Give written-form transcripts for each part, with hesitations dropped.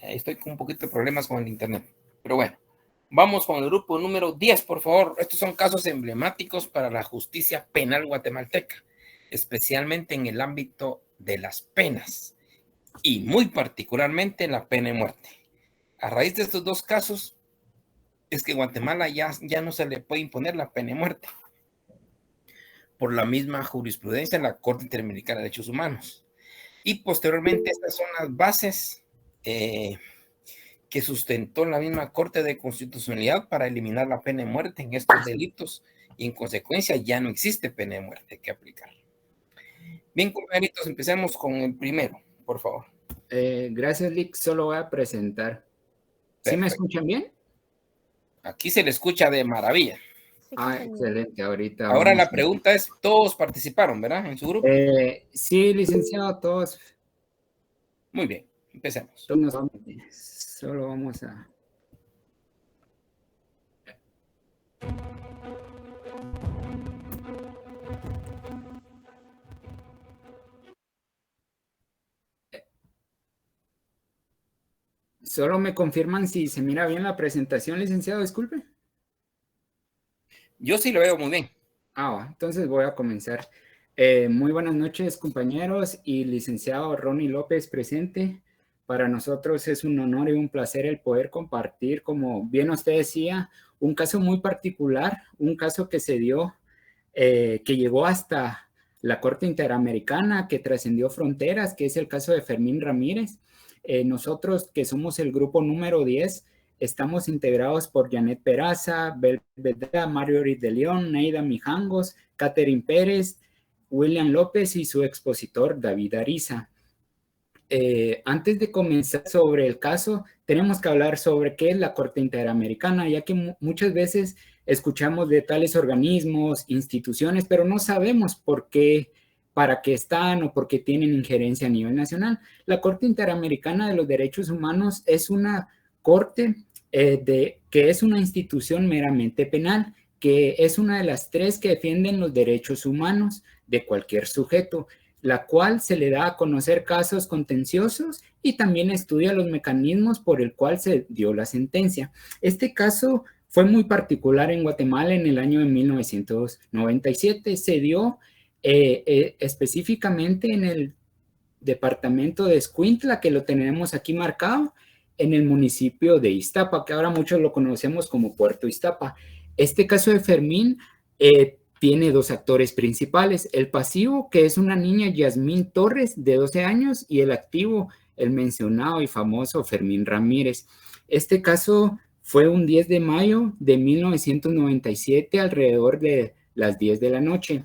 Estoy con un poquito de problemas con el internet. Pero bueno, vamos con el grupo número 10, por favor. Estos son casos emblemáticos para la justicia penal guatemalteca, especialmente en el ámbito de las penas y muy particularmente la pena de muerte. A raíz de estos dos casos es que Guatemala ya no se le puede imponer la pena de muerte por la misma jurisprudencia en la Corte Interamericana de Derechos Humanos. Y posteriormente estas son las bases que sustentó la misma Corte de Constitucionalidad para eliminar la pena de muerte en estos delitos y en consecuencia ya no existe pena de muerte que aplicar. Bien, compañeritos, empecemos con el primero, por favor. Gracias, Lick. Solo voy a presentar. ¿Sí me escuchan bien? Aquí se le escucha de maravilla. Excelente. Ahora la pregunta es, todos participaron, ¿verdad? En su grupo. Sí, licenciado, todos. Muy bien, empecemos. Solo vamos a... Solo me confirman si se mira bien la presentación, licenciado, disculpe. Yo sí lo veo muy bien. Entonces voy a comenzar. Muy buenas noches, compañeros y licenciado Ronnie López presente. Para nosotros es un honor y un placer el poder compartir, como bien usted decía, un caso muy particular, un caso que se dio, que llegó hasta la Corte Interamericana, que trascendió fronteras, que es el caso de Fermín Ramírez. Nosotros, que somos el grupo número 10, estamos integrados por Janet Peraza, Belvedere, Mario Ruiz de León, Neida Mijangos, Catherine Pérez, William López y su expositor David Ariza. Antes de comenzar sobre el caso, tenemos que hablar sobre qué es la Corte Interamericana, ya que muchas veces escuchamos de tales organismos, instituciones, pero no sabemos por qué, para qué están o por qué tienen injerencia a nivel nacional. La Corte Interamericana de los Derechos Humanos es una corte que es una institución meramente penal, que es una de las tres que defienden los derechos humanos de cualquier sujeto, la cual se le da a conocer casos contenciosos y también estudia los mecanismos por el cual se dio la sentencia. Este caso fue muy particular en Guatemala en el año de 1997. Se dio específicamente en el departamento de Escuintla, que lo tenemos aquí marcado, en el municipio de Iztapa, que ahora muchos lo conocemos como Puerto Iztapa. Este caso de Fermín tiene dos actores principales, el pasivo, que es una niña Yasmín Torres, de 12 años, y el activo, el mencionado y famoso Fermín Ramírez. Este caso fue un 10 de mayo de 1997, alrededor de las 10 de la noche.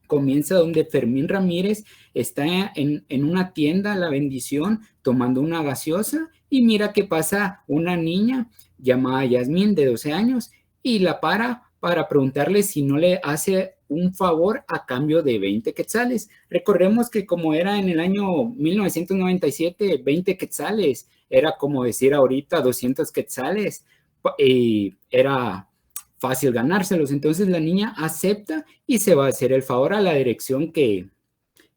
Comienza donde Fermín Ramírez está en una tienda, La Bendición, tomando una gaseosa, y mira que pasa una niña llamada Yasmín, de 12 años, y la para preguntarle si no le hace un favor a cambio de 20 quetzales. Recordemos que como era en el año 1997, 20 quetzales era como decir ahorita 200 quetzales, y era fácil ganárselos. Entonces la niña acepta y se va a hacer el favor a la dirección que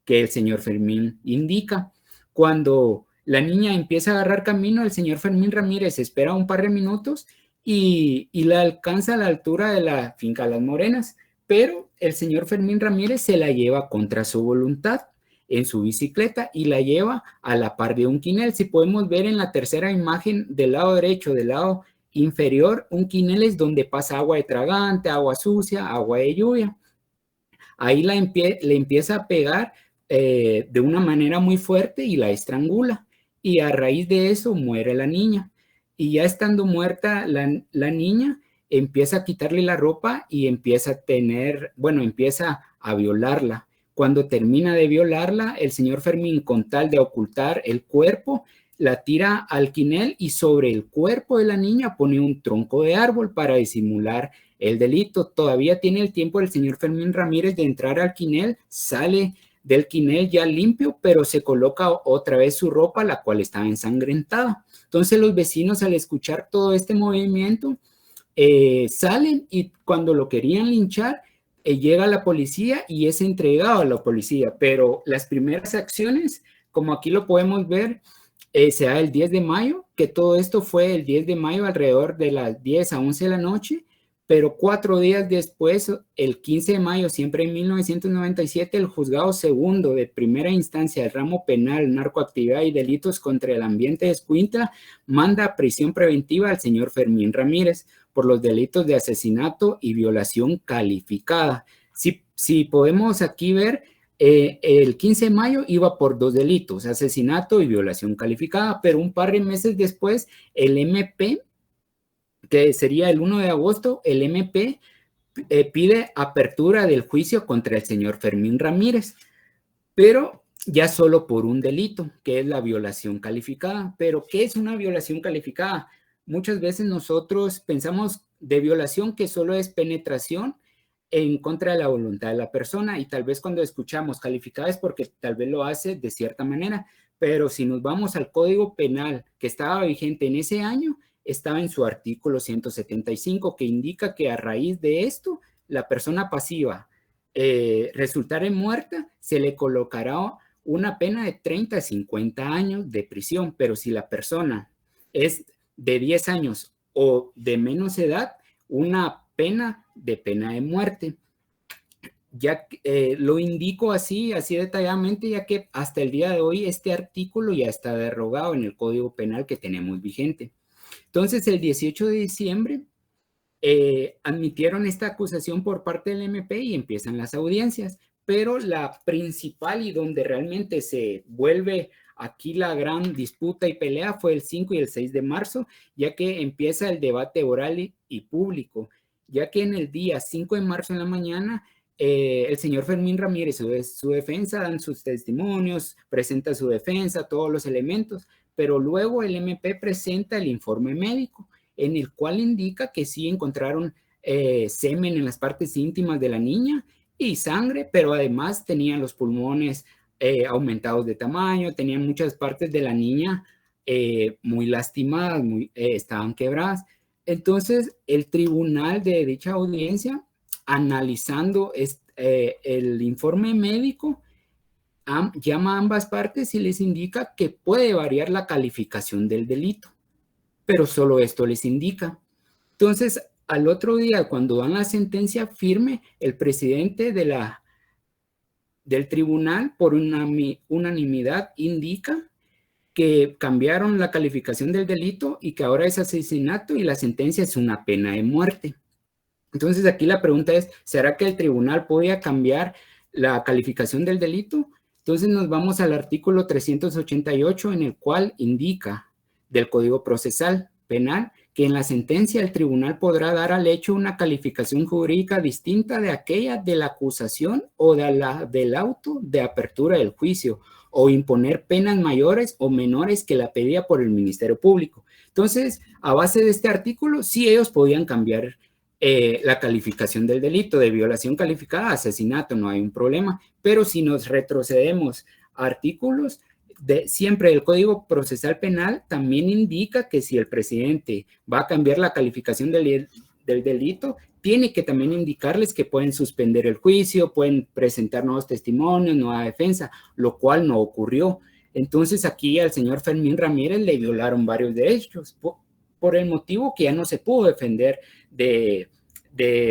el señor Fermín indica. Cuando la niña empieza a agarrar camino, el señor Fermín Ramírez espera un par de minutos y la alcanza a la altura de la finca Las Morenas, pero el señor Fermín Ramírez se la lleva contra su voluntad en su bicicleta y la lleva a la par de un quinel. Si podemos ver en la tercera imagen del lado derecho, del lado inferior, un quinel es donde pasa agua de tragante, agua sucia, agua de lluvia. Ahí le empieza a pegar de una manera muy fuerte y la estrangula. Y a raíz de eso muere la niña. Y ya estando muerta la niña, empieza a quitarle la ropa y empieza a violarla. Cuando termina de violarla, el señor Fermín, con tal de ocultar el cuerpo, la tira al quinel y sobre el cuerpo de la niña pone un tronco de árbol para disimular el delito. Todavía tiene el tiempo el señor Fermín Ramírez de entrar al quinel, sale del quinel ya limpio, pero se coloca otra vez su ropa, la cual estaba ensangrentada. Entonces los vecinos, al escuchar todo este movimiento, salen, y cuando lo querían linchar, llega la policía y es entregado a la policía. Pero las primeras acciones, como aquí lo podemos ver, se da el 10 de mayo, que todo esto fue el 10 de mayo alrededor de las 10 a 11 de la noche, pero 4 días después, el 15 de mayo, siempre en 1997, el juzgado segundo de primera instancia del ramo penal, narcoactividad y delitos contra el ambiente de Escuintla manda a prisión preventiva al señor Fermín Ramírez por los delitos de asesinato y violación calificada. Si podemos aquí ver, el 15 de mayo iba por 2 delitos, asesinato y violación calificada, pero un par de meses después, el MP, que sería el 1 de agosto, el MP pide apertura del juicio contra el señor Fermín Ramírez, pero ya solo por un delito, que es la violación calificada. ¿Pero qué es una violación calificada? Muchas veces nosotros pensamos de violación que solo es penetración en contra de la voluntad de la persona, y tal vez cuando escuchamos calificada es porque tal vez lo hace de cierta manera, pero si nos vamos al Código Penal que estaba vigente en ese año, estaba en su artículo 175, que indica que a raíz de esto, la persona pasiva resultare muerta, se le colocará una pena de 30 a 50 años de prisión, pero si la persona es de 10 años o de menos edad, una pena de muerte. Ya lo indico así detalladamente, ya que hasta el día de hoy este artículo ya está derogado en el Código Penal que tenemos vigente. Entonces, el 18 de diciembre admitieron esta acusación por parte del MP y empiezan las audiencias, pero la principal y donde realmente se vuelve aquí la gran disputa y pelea fue el 5 y el 6 de marzo, ya que empieza el debate oral y público, ya que en el día 5 de marzo en la mañana, el señor Fermín Ramírez, su defensa, dan sus testimonios, presenta su defensa, todos los elementos, pero luego el MP presenta el informe médico, en el cual indica que sí encontraron semen en las partes íntimas de la niña y sangre, pero además tenían los pulmones aumentados de tamaño, tenían muchas partes de la niña muy lastimadas, estaban quebradas. Entonces, el tribunal de dicha audiencia, analizando el informe médico, llama a ambas partes y les indica que puede variar la calificación del delito, pero solo esto les indica. Entonces, al otro día, cuando dan la sentencia firme, el presidente del tribunal, por unanimidad, indica que cambiaron la calificación del delito y que ahora es asesinato y la sentencia es una pena de muerte. Entonces, aquí la pregunta es, ¿será que el tribunal podía cambiar la calificación del delito? Entonces, nos vamos al artículo 388, en el cual indica del Código Procesal Penal que en la sentencia el tribunal podrá dar al hecho una calificación jurídica distinta de aquella de la acusación o del auto de apertura del juicio, o imponer penas mayores o menores que la pedida por el Ministerio Público. Entonces, a base de este artículo, sí ellos podían cambiar la calificación del delito de violación calificada a asesinato, no hay un problema, pero si nos retrocedemos a artículos, siempre el Código Procesal Penal también indica que si el presidente va a cambiar la calificación del delito, tiene que también indicarles que pueden suspender el juicio, pueden presentar nuevos testimonios, nueva defensa, lo cual no ocurrió. Entonces aquí al señor Fermín Ramírez le violaron varios derechos por el motivo que ya no se pudo defender de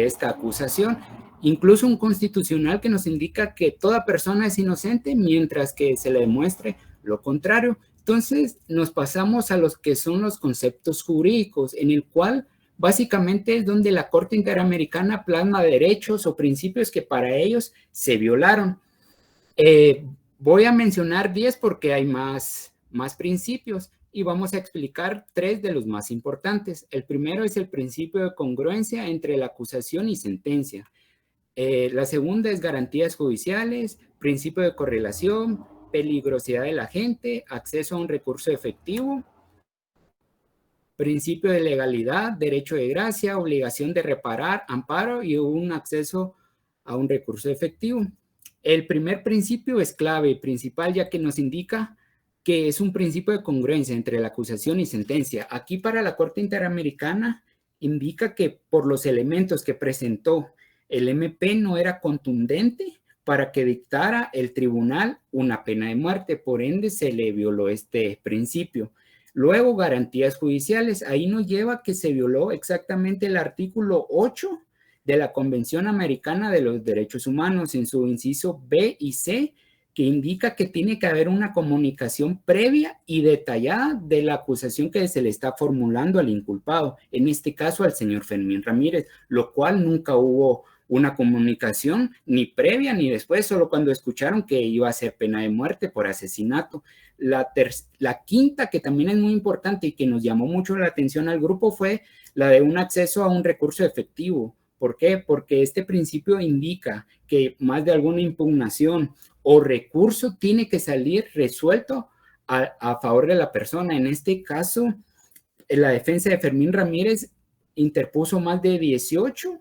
esta acusación. Incluso un constitucional que nos indica que toda persona es inocente mientras que se le demuestre lo contrario. Entonces nos pasamos a los que son los conceptos jurídicos, en el cual básicamente es donde la Corte Interamericana plasma derechos o principios que para ellos se violaron. Voy a mencionar 10 porque hay más principios y vamos a explicar 3 de los más importantes. El primero es el principio de congruencia entre la acusación y sentencia. La segunda es garantías judiciales, principio de correlación, peligrosidad del agente, acceso a un recurso efectivo, principio de legalidad, derecho de gracia, obligación de reparar, amparo y un acceso a un recurso efectivo. El primer principio es clave y principal, ya que nos indica que es un principio de congruencia entre la acusación y sentencia. Aquí para la Corte Interamericana indica que por los elementos que presentó el MP no era contundente para que dictara el tribunal una pena de muerte, por ende se le violó este principio. Luego, garantías judiciales, ahí nos lleva que se violó exactamente el artículo 8 de la Convención Americana de los Derechos Humanos en su inciso B y C, que indica que tiene que haber una comunicación previa y detallada de la acusación que se le está formulando al inculpado, en este caso al señor Fermín Ramírez, lo cual nunca hubo una comunicación ni previa ni después, solo cuando escucharon que iba a ser pena de muerte por asesinato. La quinta, que también es muy importante y que nos llamó mucho la atención al grupo, fue la de un acceso a un recurso efectivo. ¿Por qué? Porque este principio indica que más de alguna impugnación o recurso tiene que salir resuelto a favor de la persona. En este caso, la defensa de Fermín Ramírez interpuso más de 18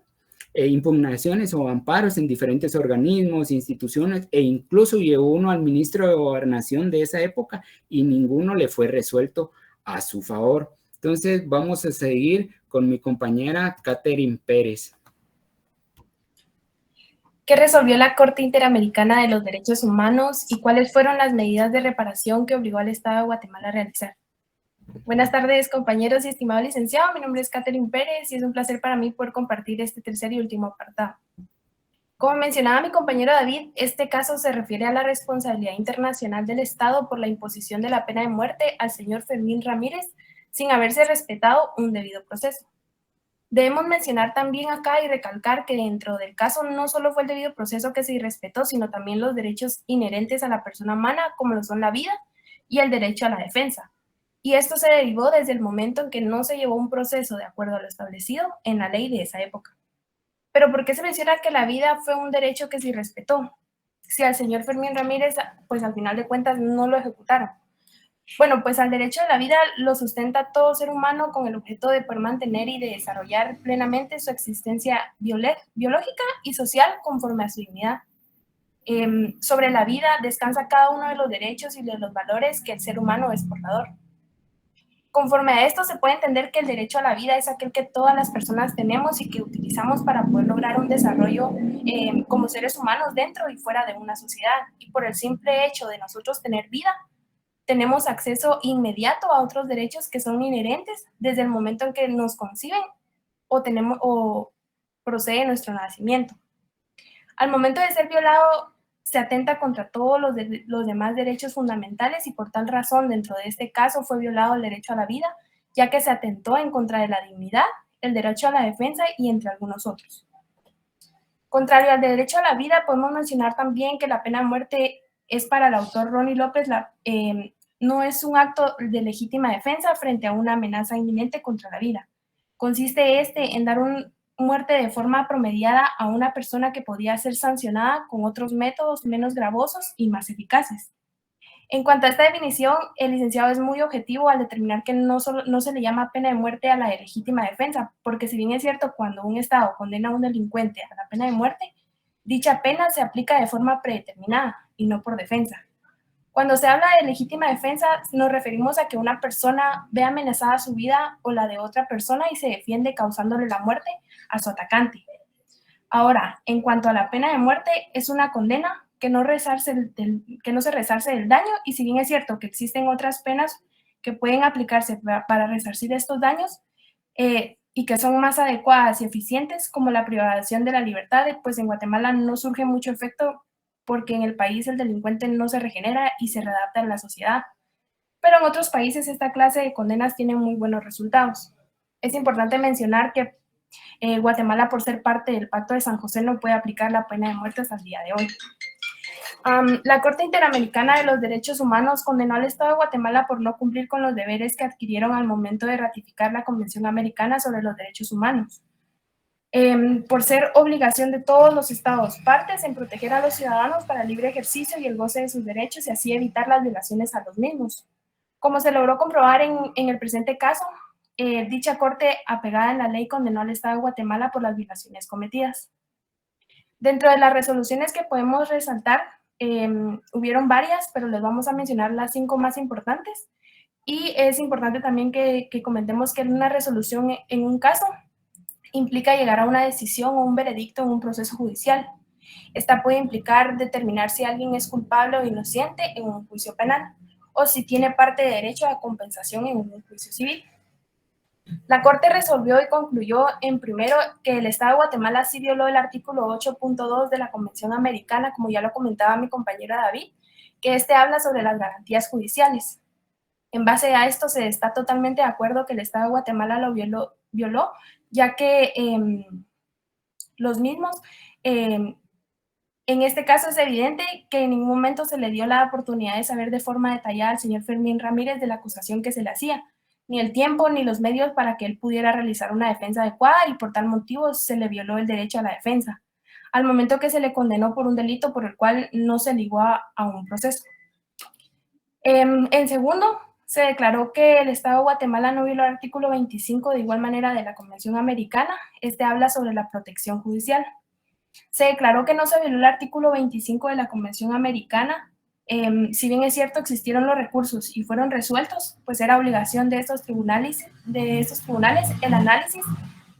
impugnaciones o amparos en diferentes organismos, instituciones, e incluso llegó uno al ministro de Gobernación de esa época y ninguno le fue resuelto a su favor. Entonces vamos a seguir con mi compañera Catherine Pérez. ¿Qué resolvió la Corte Interamericana de los Derechos Humanos y cuáles fueron las medidas de reparación que obligó al Estado de Guatemala a realizar? Buenas tardes, compañeros y estimado licenciado. Mi nombre es Catherine Pérez y es un placer para mí poder compartir este tercer y último apartado. Como mencionaba mi compañero David, este caso se refiere a la responsabilidad internacional del Estado por la imposición de la pena de muerte al señor Fermín Ramírez sin haberse respetado un debido proceso. Debemos mencionar también acá y recalcar que dentro del caso no solo fue el debido proceso que se irrespetó, sino también los derechos inherentes a la persona humana, como lo son la vida y el derecho a la defensa. Y esto se derivó desde el momento en que no se llevó un proceso de acuerdo a lo establecido en la ley de esa época. Pero ¿por qué se menciona que la vida fue un derecho que se irrespetó? Si al señor Fermín Ramírez, pues al final de cuentas no lo ejecutaron. Bueno, pues al derecho de la vida lo sustenta todo ser humano con el objeto de poder mantener y de desarrollar plenamente su existencia biológica y social conforme a su dignidad. Sobre la vida descansa cada uno de los derechos y de los valores que el ser humano es portador. Conforme a esto se puede entender que el derecho a la vida es aquel que todas las personas tenemos y que utilizamos para poder lograr un desarrollo como seres humanos dentro y fuera de una sociedad. Y por el simple hecho de nosotros tener vida, tenemos acceso inmediato a otros derechos que son inherentes desde el momento en que nos conciben o procede nuestro nacimiento. Al momento de ser violado, se atenta contra todos los demás derechos fundamentales y por tal razón, dentro de este caso, fue violado el derecho a la vida, ya que se atentó en contra de la dignidad, el derecho a la defensa y entre algunos otros. Contrario al derecho a la vida, podemos mencionar también que la pena de muerte es para el autor Ronnie López, no es un acto de legítima defensa frente a una amenaza inminente contra la vida. Consiste en dar muerte de forma promediada a una persona que podía ser sancionada con otros métodos menos gravosos y más eficaces. En cuanto a esta definición, el licenciado es muy objetivo al determinar que no se le llama pena de muerte a la de legítima defensa, porque si bien es cierto, cuando un Estado condena a un delincuente a la pena de muerte, dicha pena se aplica de forma predeterminada y no por defensa. Cuando se habla de legítima defensa, nos referimos a que una persona ve amenazada su vida o la de otra persona y se defiende causándole la muerte a su atacante. Ahora, en cuanto a la pena de muerte, es una condena que no se resarce del daño, y si bien es cierto que existen otras penas que pueden aplicarse para resarcir estos daños y que son más adecuadas y eficientes, como la privación de la libertad, pues en Guatemala no surge mucho efecto porque en el país el delincuente no se regenera y se readapta a la sociedad. Pero en otros países esta clase de condenas tiene muy buenos resultados. Es importante mencionar que Guatemala, por ser parte del Pacto de San José, no puede aplicar la pena de muerte hasta el día de hoy. La Corte Interamericana de los Derechos Humanos condenó al Estado de Guatemala por no cumplir con los deberes que adquirieron al momento de ratificar la Convención Americana sobre los Derechos Humanos. Por ser obligación de todos los estados partes en proteger a los ciudadanos para el libre ejercicio y el goce de sus derechos y así evitar las violaciones a los mismos. Como se logró comprobar en el presente caso, dicha corte, apegada en la ley, condenó al Estado de Guatemala por las violaciones cometidas. Dentro de las resoluciones que podemos resaltar, hubieron varias, pero les vamos a mencionar las 5 más importantes. Y es importante también que comentemos que una resolución en un caso implica llegar a una decisión o un veredicto en un proceso judicial. Esta puede implicar determinar si alguien es culpable o inocente en un juicio penal, o si tiene parte de derecho a compensación en un juicio civil. La Corte resolvió y concluyó en primero que el Estado de Guatemala sí violó el artículo 8.2 de la Convención Americana, como ya lo comentaba mi compañera David, que habla sobre las garantías judiciales. En base a esto se está totalmente de acuerdo que el Estado de Guatemala lo violó, ya que los mismos, en este caso es evidente que en ningún momento se le dio la oportunidad de saber de forma detallada al señor Fermín Ramírez de la acusación que se le hacía, ni el tiempo ni los medios para que él pudiera realizar una defensa adecuada, y por tal motivo se le violó el derecho a la defensa, al momento que se le condenó por un delito por el cual no se ligó a un proceso. En segundo, se declaró que el Estado de Guatemala no violó el artículo 25 de igual manera de la Convención Americana. Habla sobre la protección judicial. Se declaró que no se violó el artículo 25 de la Convención Americana. Si bien es cierto existieron los recursos y fueron resueltos, pues era obligación de estos tribunales el análisis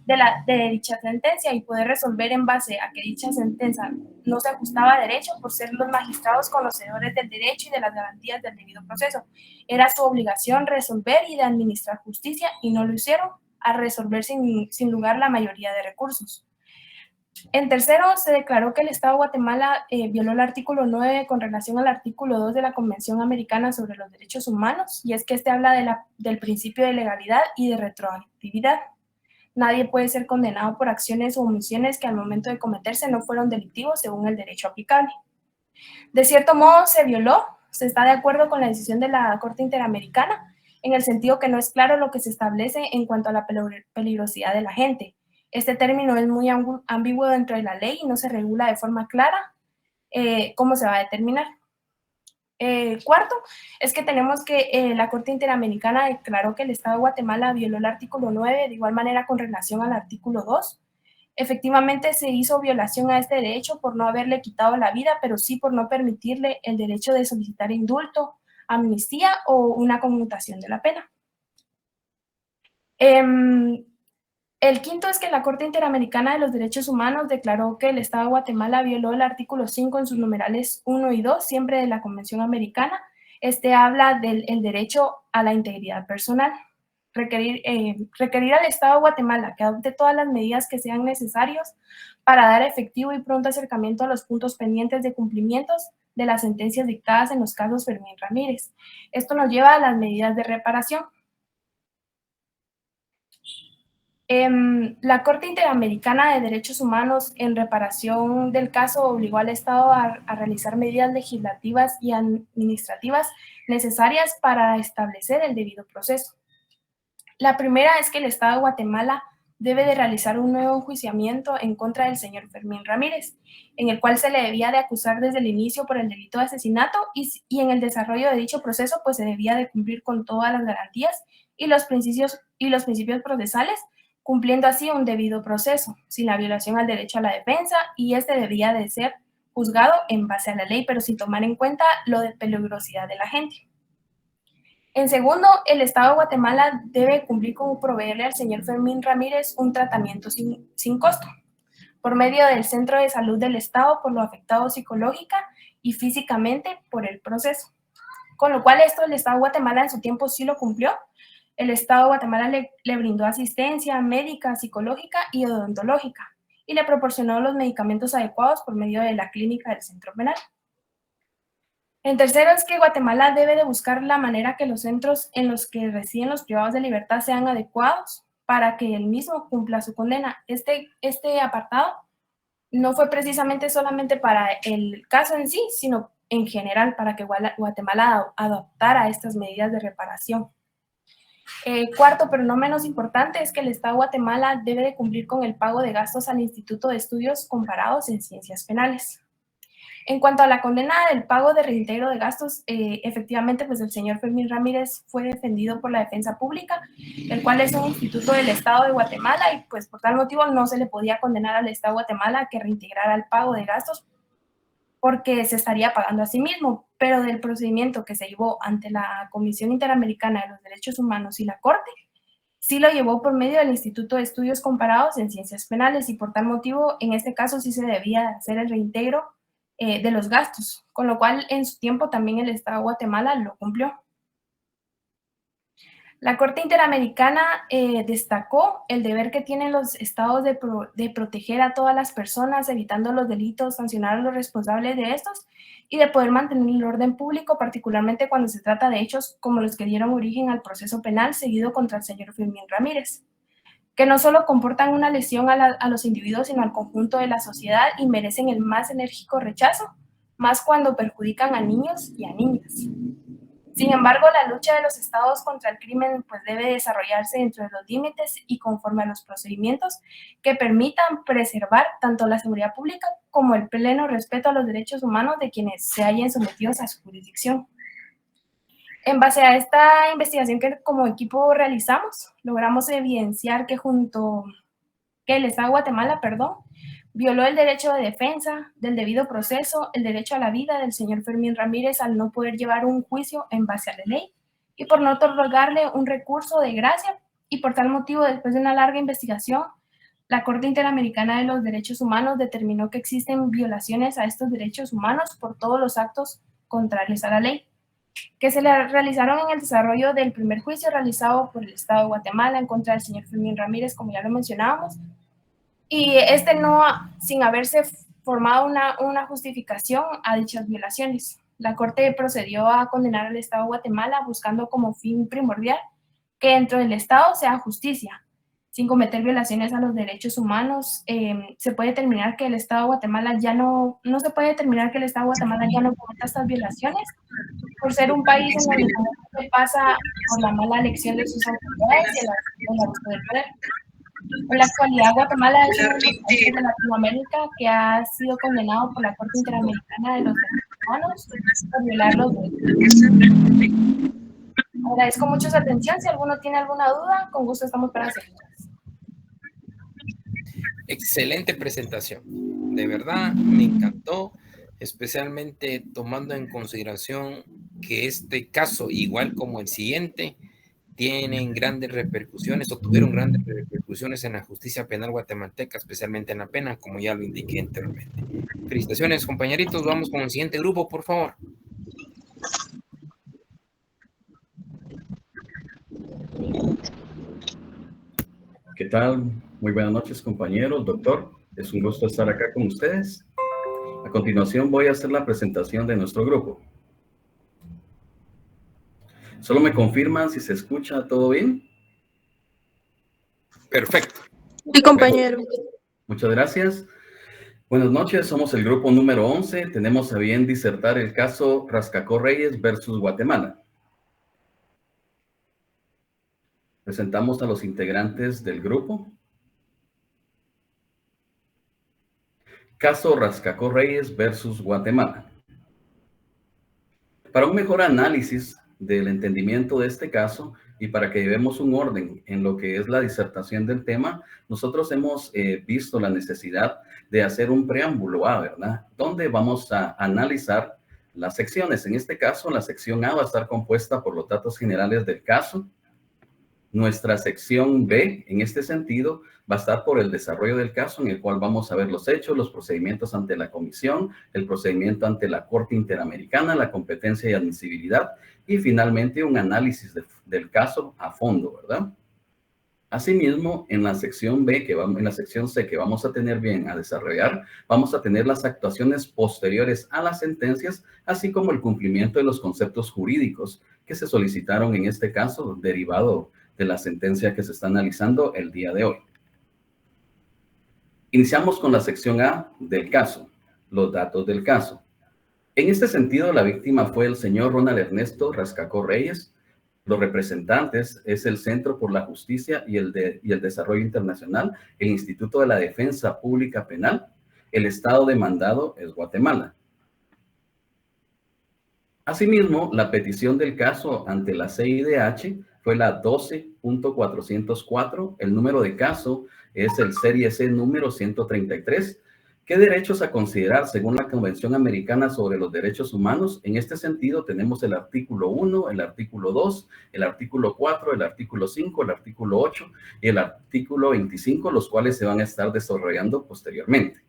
de dicha sentencia y poder resolver en base a que dicha sentencia no se ajustaba a derecho por ser los magistrados conocedores del derecho y de las garantías del debido proceso. Era su obligación resolver y de administrar justicia, y no lo hicieron a resolver sin lugar la mayoría de recursos. En tercero, se declaró que el Estado de Guatemala violó el artículo 9 con relación al artículo 2 de la Convención Americana sobre los Derechos Humanos, y es que habla del principio de legalidad y de retroactividad. Nadie puede ser condenado por acciones o omisiones que al momento de cometerse no fueron delictivos según el derecho aplicable. De cierto modo, se está de acuerdo con la decisión de la Corte Interamericana, en el sentido que no es claro lo que se establece en cuanto a la peligrosidad de la gente. Este término es muy ambiguo dentro de la ley y no se regula de forma clara cómo se va a determinar. Cuarto, es que tenemos que la Corte Interamericana declaró que el Estado de Guatemala violó el artículo 9 de igual manera con relación al artículo 2. Efectivamente se hizo violación a este derecho por no haberle quitado la vida, pero sí por no permitirle el derecho de solicitar indulto, amnistía o una conmutación de la pena. El quinto es que la Corte Interamericana de los Derechos Humanos declaró que el Estado de Guatemala violó el artículo 5 en sus numerales 1 y 2, siempre de la Convención Americana. Habla del derecho a la integridad personal. Requerir al Estado de Guatemala que adopte todas las medidas que sean necesarias para dar efectivo y pronto acercamiento a los puntos pendientes de cumplimientos de las sentencias dictadas en los casos Fermín Ramírez. Esto nos lleva a las medidas de reparación. La Corte Interamericana de Derechos Humanos, en reparación del caso, obligó al Estado a realizar medidas legislativas y administrativas necesarias para establecer el debido proceso. La primera es que el Estado de Guatemala debe de realizar un nuevo enjuiciamiento en contra del señor Fermín Ramírez, en el cual se le debía de acusar desde el inicio por el delito de asesinato, y en el desarrollo de dicho proceso pues se debía de cumplir con todas las garantías y los principios procesales, cumpliendo así un debido proceso, sin la violación al derecho a la defensa, y debía de ser juzgado en base a la ley, pero sin tomar en cuenta lo de peligrosidad de la gente. En segundo, el Estado de Guatemala debe cumplir con proveerle al señor Fermín Ramírez un tratamiento sin costo, por medio del Centro de Salud del Estado, por lo afectado psicológica y físicamente por el proceso. Con lo cual el Estado de Guatemala en su tiempo sí lo cumplió. El Estado de Guatemala le brindó asistencia médica, psicológica y odontológica, y le proporcionó los medicamentos adecuados por medio de la clínica del centro penal. En tercero, es que Guatemala debe de buscar la manera que los centros en los que residen los privados de libertad sean adecuados para que el mismo cumpla su condena. Este apartado no fue precisamente solamente para el caso en sí, sino en general para que Guatemala adoptara estas medidas de reparación. Cuarto, pero no menos importante, es que el Estado de Guatemala debe de cumplir con el pago de gastos al Instituto de Estudios Comparados en Ciencias Penales. En cuanto a la condena del pago de reintegro de gastos, efectivamente, pues el señor Fermín Ramírez fue defendido por la Defensa Pública, el cual es un instituto del Estado de Guatemala, y pues por tal motivo no se le podía condenar al Estado de Guatemala a que reintegrara el pago de gastos, porque se estaría pagando a sí mismo, pero del procedimiento que se llevó ante la Comisión Interamericana de los Derechos Humanos y la Corte, sí lo llevó por medio del Instituto de Estudios Comparados en Ciencias Penales y por tal motivo, en este caso sí se debía hacer el reintegro de los gastos, con lo cual en su tiempo también el Estado de Guatemala lo cumplió. La Corte Interamericana destacó el deber que tienen los estados de proteger a todas las personas, evitando los delitos, sancionar a los responsables de estos y de poder mantener el orden público, particularmente cuando se trata de hechos como los que dieron origen al proceso penal seguido contra el señor Fermín Ramírez, que no solo comportan una lesión a los individuos, sino al conjunto de la sociedad y merecen el más enérgico rechazo, más cuando perjudican a niños y a niñas. Sin embargo, la lucha de los estados contra el crimen pues, debe desarrollarse dentro de los límites y conforme a los procedimientos que permitan preservar tanto la seguridad pública como el pleno respeto a los derechos humanos de quienes se hallen sometidos a su jurisdicción. En base a esta investigación que como equipo realizamos, logramos evidenciar que el Estado de Guatemala, violó el derecho de defensa, del debido proceso, el derecho a la vida del señor Fermín Ramírez al no poder llevar un juicio en base a la ley y por no otorgarle un recurso de gracia, y por tal motivo, después de una larga investigación, la Corte Interamericana de los Derechos Humanos determinó que existen violaciones a estos derechos humanos por todos los actos contrarios a la ley, que se le realizaron en el desarrollo del primer juicio realizado por el Estado de Guatemala en contra del señor Fermín Ramírez, como ya lo mencionábamos, y sin haberse formado una justificación a dichas violaciones. La Corte procedió a condenar al Estado de Guatemala buscando como fin primordial que dentro del Estado sea justicia, sin cometer violaciones a los derechos humanos. Se puede determinar que el Estado de Guatemala no se puede determinar que el Estado de Guatemala ya no cometa estas violaciones por ser un país en el que se pasa por la mala elección de sus autoridades y el abuso del poder. En la actualidad, Guatemala es uno de los países de Latinoamérica que ha sido condenado por la Corte Interamericana de los Derechos Humanos por violar los derechos. Agradezco mucho su atención. Si alguno tiene alguna duda, con gusto estamos para hacerlas. Excelente presentación. De verdad, me encantó, especialmente tomando en consideración que este caso, igual como el siguiente, tienen grandes repercusiones o tuvieron grandes repercusiones en la justicia penal guatemalteca, especialmente en la pena, como ya lo indiqué anteriormente. Felicitaciones, compañeritos. Vamos con el siguiente grupo, por favor. ¿Qué tal? Muy buenas noches, compañeros, doctor. Es un gusto estar acá con ustedes. A continuación voy a hacer la presentación de nuestro grupo. Solo me confirman si se escucha todo bien. Perfecto. Sí, compañero. Muchas gracias. Buenas noches, somos el grupo número 11. Tenemos a bien disertar el caso Rascacó Reyes versus Guatemala. Presentamos a los integrantes del grupo. Caso Rascacó Reyes versus Guatemala. Para un mejor análisis del entendimiento de este caso y para que llevemos un orden en lo que es la disertación del tema, nosotros hemos visto la necesidad de hacer un preámbulo A, ¿verdad? Donde vamos a analizar las secciones. En este caso, la sección A va a estar compuesta por los datos generales del caso. Nuestra sección B, en este sentido, va a estar por el desarrollo del caso, en el cual vamos a ver los hechos, los procedimientos ante la comisión, el procedimiento ante la Corte Interamericana, la competencia y admisibilidad, y finalmente un análisis del caso a fondo, ¿verdad? Asimismo, en la sección B, en la sección C que vamos a tener bien a desarrollar, vamos a tener las actuaciones posteriores a las sentencias, así como el cumplimiento de los conceptos jurídicos que se solicitaron en este caso, derivado de la sentencia que se está analizando el día de hoy. Iniciamos con la sección A del caso, los datos del caso. En este sentido, la víctima fue el señor Ronald Ernesto Rascacó Reyes. Los representantes es el Centro por la Justicia y el Desarrollo Internacional, el Instituto de la Defensa Pública Penal. El estado demandado es Guatemala. Asimismo, la petición del caso ante la CIDH fue la 12.404. El número de caso es el serie C número 133. ¿Qué derechos a considerar según la Convención Americana sobre los Derechos Humanos? En este sentido, tenemos el artículo 1, el artículo 2, el artículo 4, el artículo 5, el artículo 8 y el artículo 25, los cuales se van a estar desarrollando posteriormente.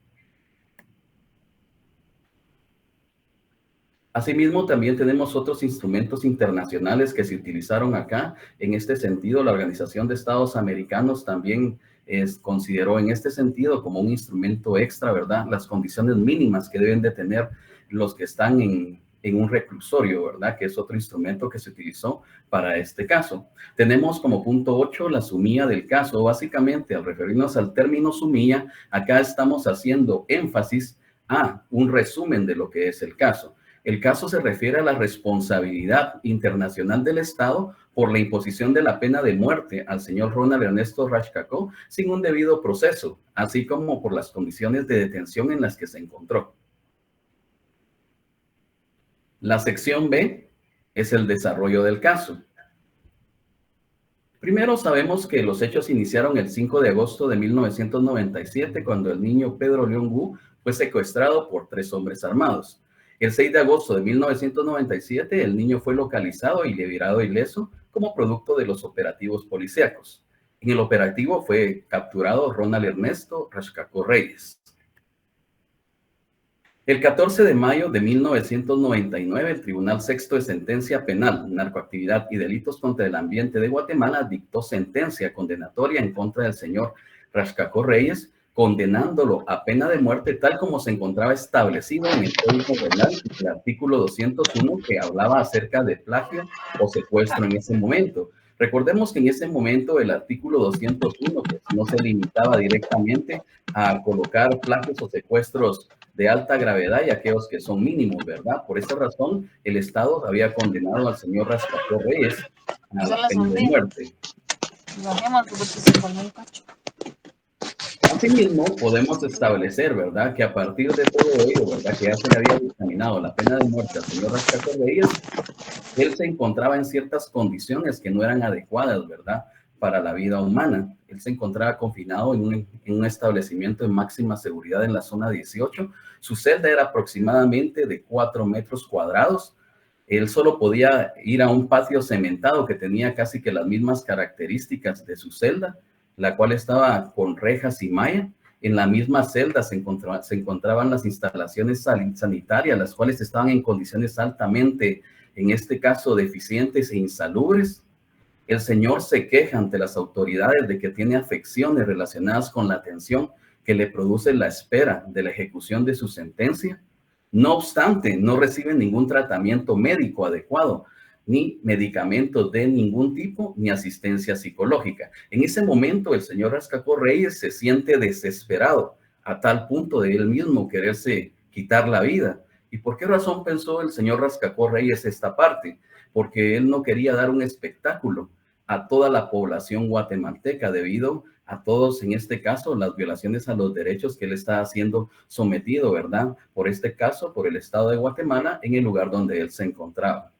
Asimismo, también tenemos otros instrumentos internacionales que se utilizaron acá. En este sentido, la Organización de Estados Americanos también consideró en este sentido como un instrumento extra, ¿verdad? Las condiciones mínimas que deben de tener los que están en un reclusorio, ¿verdad? Que es otro instrumento que se utilizó para este caso. Tenemos como punto 8 la sumía del caso. Básicamente, al referirnos al término sumía, acá estamos haciendo énfasis a un resumen de lo que es el caso. El caso se refiere a la responsabilidad internacional del Estado por la imposición de la pena de muerte al señor Ronald Ernesto Rashkakov sin un debido proceso, así como por las condiciones de detención en las que se encontró. La sección B es el desarrollo del caso. Primero, sabemos que los hechos iniciaron el 5 de agosto de 1997, cuando el niño Pedro León Wu fue secuestrado por 3 hombres armados. El 6 de agosto de 1997, el niño fue localizado y liberado ileso como producto de los operativos policíacos. En el operativo fue capturado Ronald Ernesto Rashkakov Reyes. El 14 de mayo de 1999, el Tribunal Sexto de Sentencia Penal, Narcoactividad y Delitos contra el Ambiente de Guatemala dictó sentencia condenatoria en contra del señor Rashkakov Reyes, condenándolo a pena de muerte tal como se encontraba establecido en el Código Penal, el artículo 201, que hablaba acerca de plagio o secuestro en ese momento. Recordemos que en ese momento el artículo 201 pues, no se limitaba directamente a colocar plagios o secuestros de alta gravedad y aquellos que son mínimos, ¿verdad? Por esa razón, el Estado había condenado al señor Rashkakov Reyes a la pena de muerte. Asimismo, podemos establecer, ¿verdad?, que a partir de todo ello, ¿verdad?, que ya se le había dictaminado la pena de muerte al señor Rashkakov Reyes, él se encontraba en ciertas condiciones que no eran adecuadas, ¿verdad?, para la vida humana. Él se encontraba confinado en un establecimiento de máxima seguridad en la zona 18. Su celda era aproximadamente de 4 metros cuadrados. Él solo podía ir a un patio cementado que tenía casi que las mismas características de su celda, la cual estaba con rejas y malla. En la misma celda se encontraban las instalaciones sanitarias, las cuales estaban en condiciones altamente, en este caso, deficientes e insalubres. El señor se queja ante las autoridades de que tiene afecciones relacionadas con la tensión que le produce la espera de la ejecución de su sentencia. No obstante, no recibe ningún tratamiento médico adecuado, ni medicamentos de ningún tipo, ni asistencia psicológica. En ese momento, el señor Rashkakov Reyes se siente desesperado a tal punto de él mismo quererse quitar la vida. ¿Y por qué razón pensó el señor Rashkakov Reyes esta parte? Porque él no quería dar un espectáculo a toda la población guatemalteca debido a todos, en este caso, las violaciones a los derechos que él está siendo sometido, ¿verdad? Por este caso, por el Estado de Guatemala, en el lugar donde él se encontraba.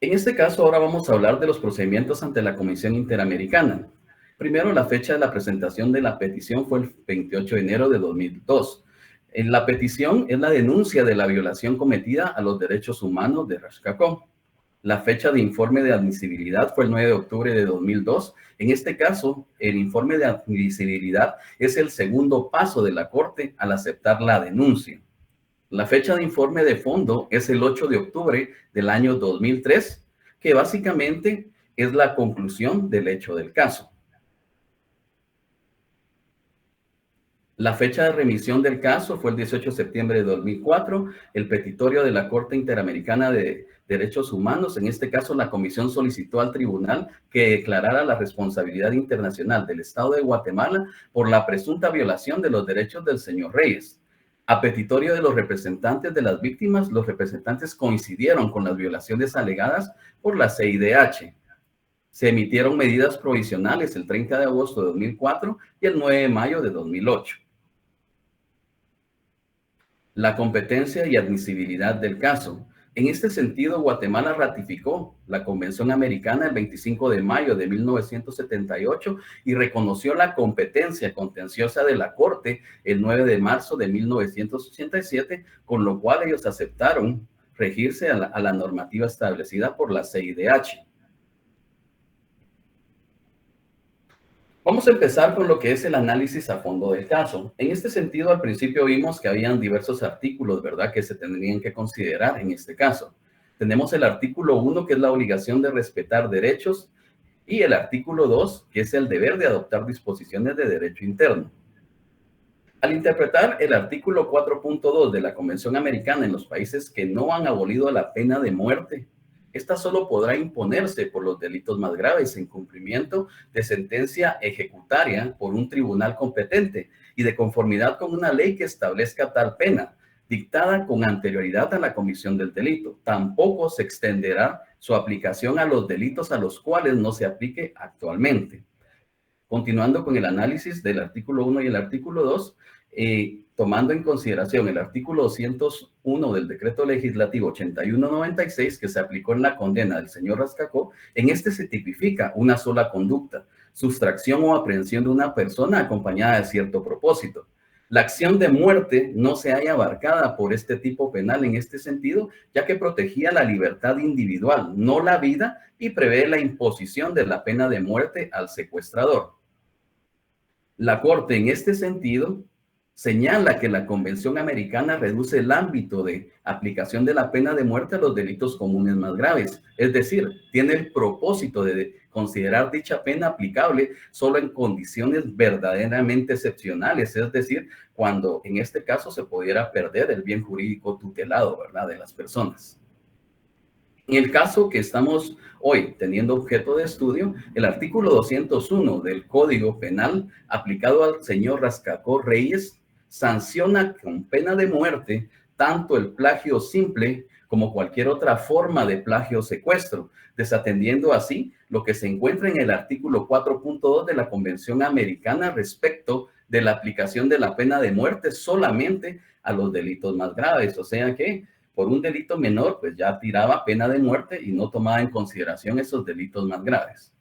En este caso, ahora vamos a hablar de los procedimientos ante la Comisión Interamericana. Primero, la fecha de la presentación de la petición fue el 28 de enero de 2002. En la petición es la denuncia de la violación cometida a los derechos humanos de Rashkakov. La fecha de informe de admisibilidad fue el 9 de octubre de 2002. En este caso, el informe de admisibilidad es el segundo paso de la Corte al aceptar la denuncia. La fecha de informe de fondo es el 8 de octubre del año 2003, que básicamente es la conclusión del hecho del caso. La fecha de remisión del caso fue el 18 de septiembre de 2004. El petitorio de la Corte Interamericana de Derechos Humanos, en este caso la comisión solicitó al tribunal que declarara la responsabilidad internacional del Estado de Guatemala por la presunta violación de los derechos del señor Reyes. A petitorio de los representantes de las víctimas, los representantes coincidieron con las violaciones alegadas por la CIDH. Se emitieron medidas provisionales el 30 de agosto de 2004 y el 9 de mayo de 2008. La competencia y admisibilidad del caso. En este sentido, Guatemala ratificó la Convención Americana el 25 de mayo de 1978 y reconoció la competencia contenciosa de la Corte el 9 de marzo de 1987, con lo cual ellos aceptaron regirse a la normativa establecida por la CIDH. Vamos a empezar con lo que es el análisis a fondo del caso. En este sentido, al principio vimos que habían diversos artículos, ¿verdad?, que se tendrían que considerar en este caso. Tenemos el artículo 1, que es la obligación de respetar derechos, y el artículo 2, que es el deber de adoptar disposiciones de derecho interno. Al interpretar el artículo 4.2 de la Convención Americana en los países que no han abolido la pena de muerte, esta solo podrá imponerse por los delitos más graves en cumplimiento de sentencia ejecutaria por un tribunal competente y de conformidad con una ley que establezca tal pena, dictada con anterioridad a la comisión del delito. Tampoco se extenderá su aplicación a los delitos a los cuales no se aplique actualmente. Continuando con el análisis del artículo 1 y el artículo 2, tomando en consideración el artículo 201 del Decreto Legislativo 8196, que se aplicó en la condena del señor Rascacó, en este se tipifica una sola conducta, sustracción o aprehensión de una persona acompañada de cierto propósito. La acción de muerte no se halla abarcada por este tipo penal en este sentido, ya que protegía la libertad individual, no la vida, y prevé la imposición de la pena de muerte al secuestrador. La Corte, en este sentido, señala que la Convención Americana reduce el ámbito de aplicación de la pena de muerte a los delitos comunes más graves. Es decir, tiene el propósito de considerar dicha pena aplicable solo en condiciones verdaderamente excepcionales, es decir, cuando en este caso se pudiera perder el bien jurídico tutelado, ¿verdad?, de las personas. En el caso que estamos hoy teniendo objeto de estudio, el artículo 201 del Código Penal aplicado al señor Rascacó Reyes sanciona con pena de muerte tanto el plagio simple como cualquier otra forma de plagio o secuestro, desatendiendo así lo que se encuentra en el artículo 4.2 de la Convención Americana respecto de la aplicación de la pena de muerte solamente a los delitos más graves. O sea que por un delito menor, pues ya tiraba pena de muerte y no tomaba en consideración esos delitos más graves.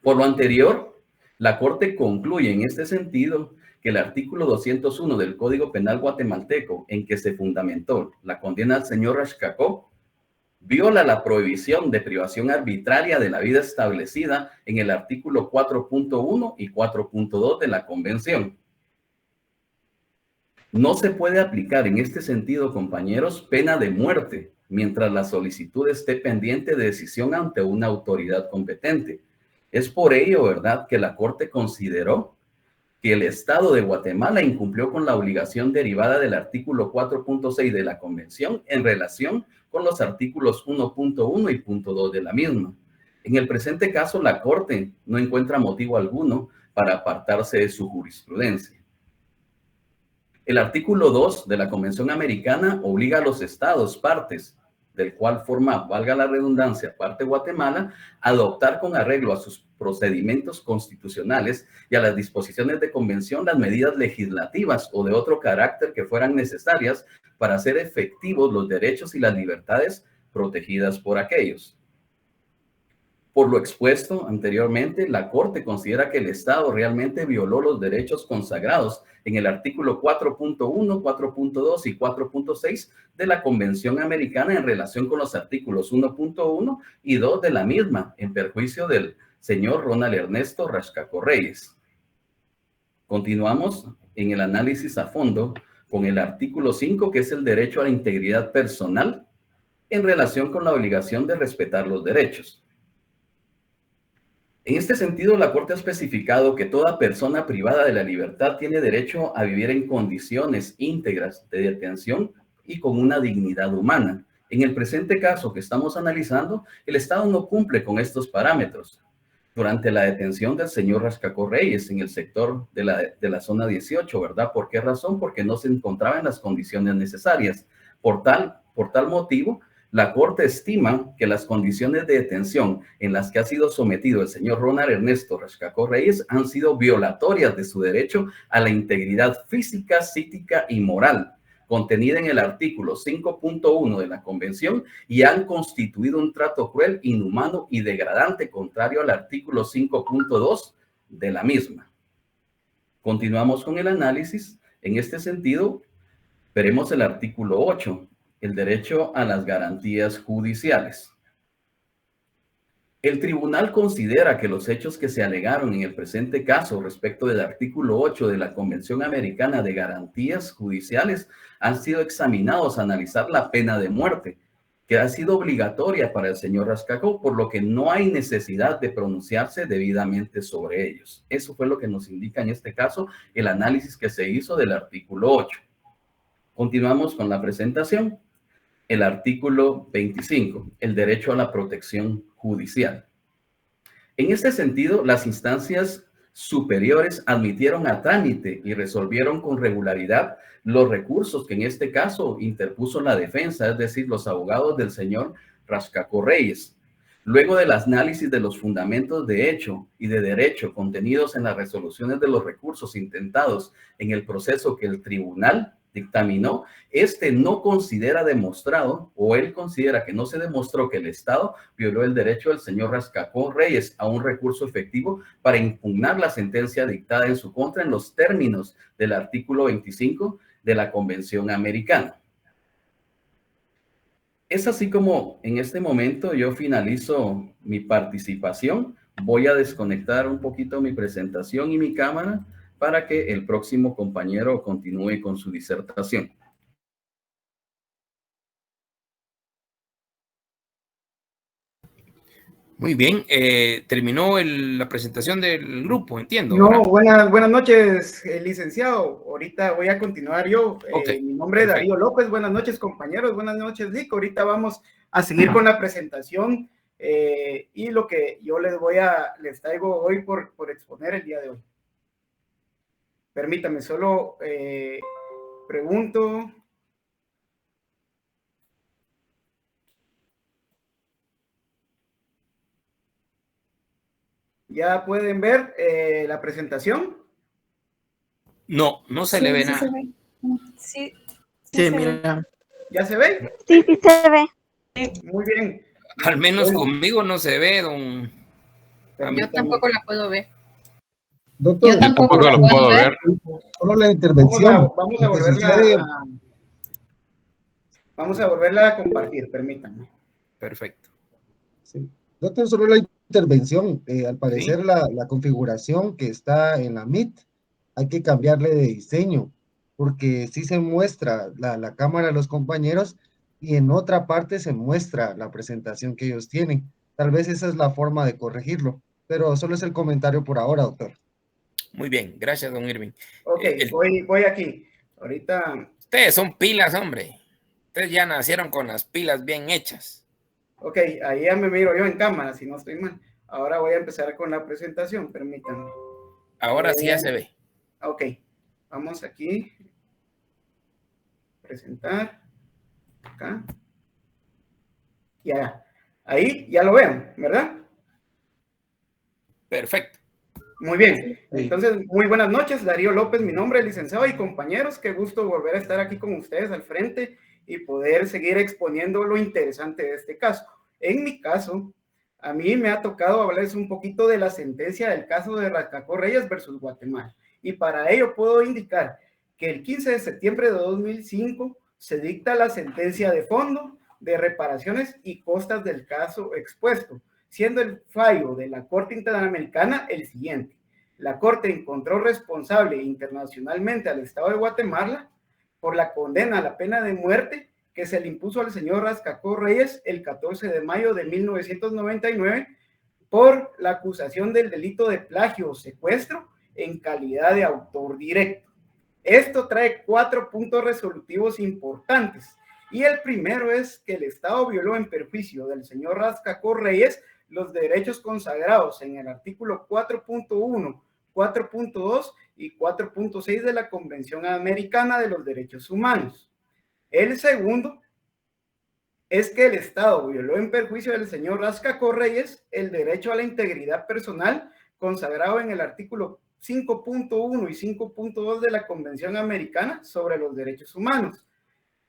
Por lo anterior, la Corte concluye en este sentido que el artículo 201 del Código Penal guatemalteco, en que se fundamentó la condena al señor Rascacó, viola la prohibición de privación arbitraria de la vida establecida en el artículo 4.1 y 4.2 de la Convención. No se puede aplicar en este sentido, compañeros, pena de muerte mientras la solicitud esté pendiente de decisión ante una autoridad competente. Es por ello, ¿verdad?, que la Corte consideró que el Estado de Guatemala incumplió con la obligación derivada del artículo 4.6 de la Convención en relación con los artículos 1.1 y .2 de la misma. En el presente caso, la Corte no encuentra motivo alguno para apartarse de su jurisprudencia. El artículo 2 de la Convención Americana obliga a los estados partes, del cual forma, valga la redundancia, parte Guatemala, a adoptar con arreglo a sus procedimientos constitucionales y a las disposiciones de convención las medidas legislativas o de otro carácter que fueran necesarias para hacer efectivos los derechos y las libertades protegidas por aquellos. Por lo expuesto anteriormente, la Corte considera que el Estado realmente violó los derechos consagrados en el artículo 4.1, 4.2 y 4.6 de la Convención Americana en relación con los artículos 1.1 y 2 de la misma, en perjuicio del señor Ronald Ernesto Rascacó Reyes. Continuamos en el análisis a fondo con el artículo 5, que es el derecho a la integridad personal en relación con la obligación de respetar los derechos. En este sentido, la Corte ha especificado que toda persona privada de la libertad tiene derecho a vivir en condiciones íntegras de detención y con una dignidad humana. En el presente caso que estamos analizando, el Estado no cumple con estos parámetros. Durante la detención del señor Rascacó Reyes en el sector de la zona 18, ¿verdad? ¿Por qué razón? Porque no se encontraba en las condiciones necesarias. Por tal motivo, la Corte estima que las condiciones de detención en las que ha sido sometido el señor Ronald Ernesto Rascacó Reyes han sido violatorias de su derecho a la integridad física, psíquica y moral, contenida en el artículo 5.1 de la Convención y han constituido un trato cruel, inhumano y degradante contrario al artículo 5.2 de la misma. Continuamos con el análisis. En este sentido, veremos el artículo 8, el derecho a las garantías judiciales. El tribunal considera que los hechos que se alegaron en el presente caso respecto del artículo 8 de la Convención Americana de Garantías Judiciales han sido examinados a analizar la pena de muerte, que ha sido obligatoria para el señor Rascacó, por lo que no hay necesidad de pronunciarse debidamente sobre ellos. Eso fue lo que nos indica en este caso el análisis que se hizo del artículo 8. Continuamos con la presentación. El artículo 25, el derecho a la protección judicial. En este sentido, las instancias superiores admitieron a trámite y resolvieron con regularidad los recursos que en este caso interpuso la defensa, es decir, los abogados del señor Rascacó Reyes. Luego del análisis de los fundamentos de hecho y de derecho contenidos en las resoluciones de los recursos intentados en el proceso que el tribunal dictaminó, este no considera demostrado, o él considera que no se demostró que el Estado violó el derecho del señor Rascacó Reyes a un recurso efectivo para impugnar la sentencia dictada en su contra en los términos del artículo 25 de la Convención Americana. Es así como en este momento yo finalizo mi participación. Voy a desconectar un poquito mi presentación y mi cámara para que el próximo compañero continúe con su disertación. Muy bien, terminó la presentación del grupo, entiendo. No, buenas noches, licenciado. Ahorita voy a continuar yo. Okay, mi nombre es Darío López. Buenas noches, compañeros. Buenas noches, Lick. Ahorita vamos a seguir con la presentación y lo que yo les traigo hoy por exponer el día de hoy. Permítame, solo pregunto. ¿Ya pueden ver la presentación? No se le ve nada. Se ve. Sí, mira. ¿Ya se ve? Sí, se ve. Muy bien. Al menos conmigo no se ve, don. Yo tampoco la puedo ver. Doctor, yo tampoco la puedo ver. Solo la intervención. Vamos a volverla a compartir, permítanme. Perfecto. Sí. Doctor, solo la intervención. Al parecer, ¿sí? la configuración que está en la Meet, hay que cambiarle de diseño, porque sí se muestra la cámara de los compañeros y en otra parte se muestra la presentación que ellos tienen. Tal vez esa es la forma de corregirlo, pero solo es el comentario por ahora, doctor. Muy bien, gracias, don Irving. Ok, voy aquí. Ahorita. Ustedes son pilas, hombre. Ustedes ya nacieron con las pilas bien hechas. Ok, ahí ya me miro yo en cámara, si no estoy mal. Ahora voy a empezar con la presentación, permítanme. Ahora sí ya se ve. Ok, vamos aquí. Presentar. Acá. Ya. Ahí ya lo ven, ¿verdad? Perfecto. Muy bien. Entonces, muy buenas noches. Darío López, mi nombre, licenciado, y compañeros. Qué gusto volver a estar aquí con ustedes al frente y poder seguir exponiendo lo interesante de este caso. En mi caso, a mí me ha tocado hablarles un poquito de la sentencia del caso de Rascacó Reyes versus Guatemala. Y para ello puedo indicar que el 15 de septiembre de 2005 se dicta la sentencia de fondo de reparaciones y costas del caso expuesto, siendo el fallo de la Corte Interamericana el siguiente. La Corte encontró responsable internacionalmente al Estado de Guatemala por la condena a la pena de muerte que se le impuso al señor Rascacó Reyes el 14 de mayo de 1999 por la acusación del delito de plagio o secuestro en calidad de autor directo. Esto trae 4 puntos resolutivos importantes. Y el primero es que el Estado violó en perjuicio del señor Rascacó Reyes los derechos consagrados en el artículo 4.1, 4.2 y 4.6 de la Convención Americana de los Derechos Humanos. El segundo es que el Estado violó en perjuicio del señor Rascacó Reyes el derecho a la integridad personal consagrado en el artículo 5.1 y 5.2 de la Convención Americana sobre los Derechos Humanos,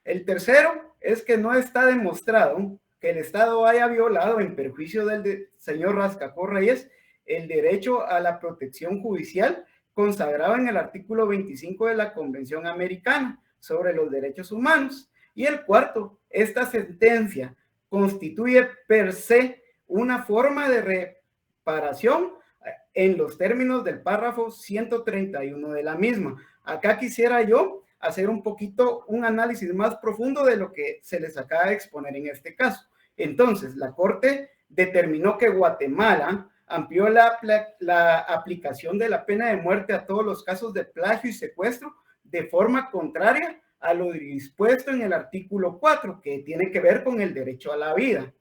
El tercero es que no está demostrado que el Estado haya violado en perjuicio del señor Rascacó Reyes el derecho a la protección judicial consagrado en el artículo 25 de la Convención Americana sobre los Derechos Humanos. Y el cuarto, esta sentencia constituye per se una forma de reparación en los términos del párrafo 131 de la misma. Acá quisiera yo hacer un poquito un análisis más profundo de lo que se les acaba de exponer en este caso. Entonces, la Corte determinó que Guatemala amplió la aplicación de la pena de muerte a todos los casos de plagio y secuestro de forma contraria a lo dispuesto en el artículo 4, que tiene que ver con el derecho a la vida,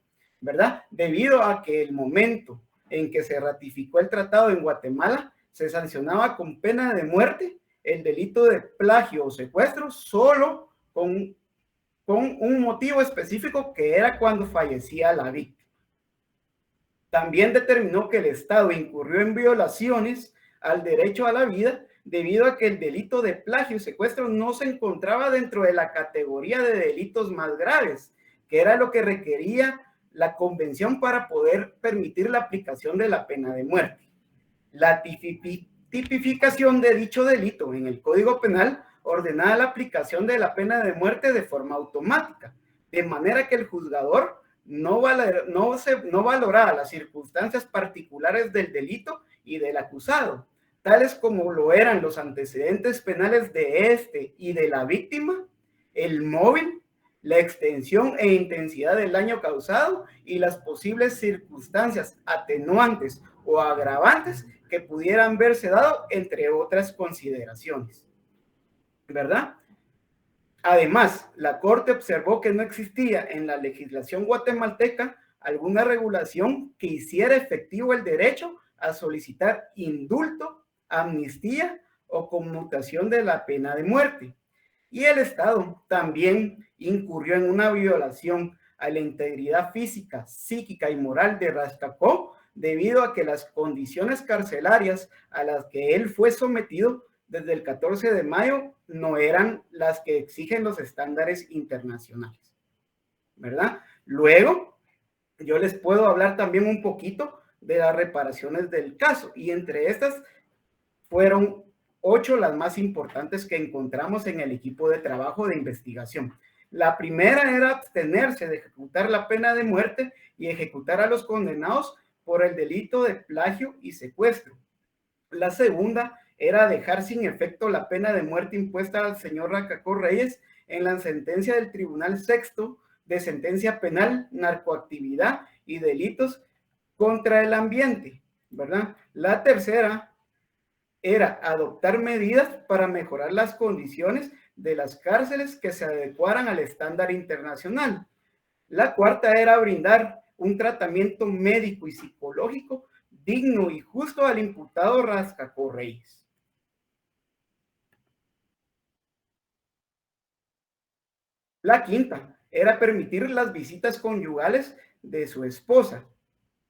¿verdad? Debido a que el momento en que se ratificó el tratado en Guatemala, se sancionaba con pena de muerte el delito de plagio o secuestro solo con un motivo específico, que era cuando fallecía la víctima. También determinó que el Estado incurrió en violaciones al derecho a la vida debido a que el delito de plagio y secuestro no se encontraba dentro de la categoría de delitos más graves, que era lo que requería la convención para poder permitir la aplicación de la pena de muerte. La tipificación de dicho delito en el Código Penal ordenaba la aplicación de la pena de muerte de forma automática, de manera que el juzgador no valoraba las circunstancias particulares del delito y del acusado, tales como lo eran los antecedentes penales de este y de la víctima, el móvil, la extensión e intensidad del daño causado y las posibles circunstancias atenuantes o agravantes que pudieran verse dado, entre otras consideraciones, ¿verdad? Además, la Corte observó que no existía en la legislación guatemalteca alguna regulación que hiciera efectivo el derecho a solicitar indulto, amnistía o conmutación de la pena de muerte. Y el Estado también incurrió en una violación a la integridad física, psíquica y moral de Rascacó, debido a que las condiciones carcelarias a las que él fue sometido desde el 14 de mayo no eran las que exigen los estándares internacionales, ¿verdad? Luego, yo les puedo hablar también un poquito de las reparaciones del caso, y entre estas fueron 8 las más importantes que encontramos en el equipo de trabajo de investigación. La primera era abstenerse de ejecutar la pena de muerte y ejecutar a los condenados por el delito de plagio y secuestro. La segunda era dejar sin efecto la pena de muerte impuesta al señor Rascacó Reyes en la sentencia del Tribunal Sexto de Sentencia Penal, Narcoactividad y Delitos contra el Ambiente, ¿verdad? La tercera era adoptar medidas para mejorar las condiciones de las cárceles que se adecuaran al estándar internacional. La cuarta era brindar un tratamiento médico y psicológico digno y justo al imputado Rascacó Reyes. La quinta era permitir las visitas conyugales de su esposa.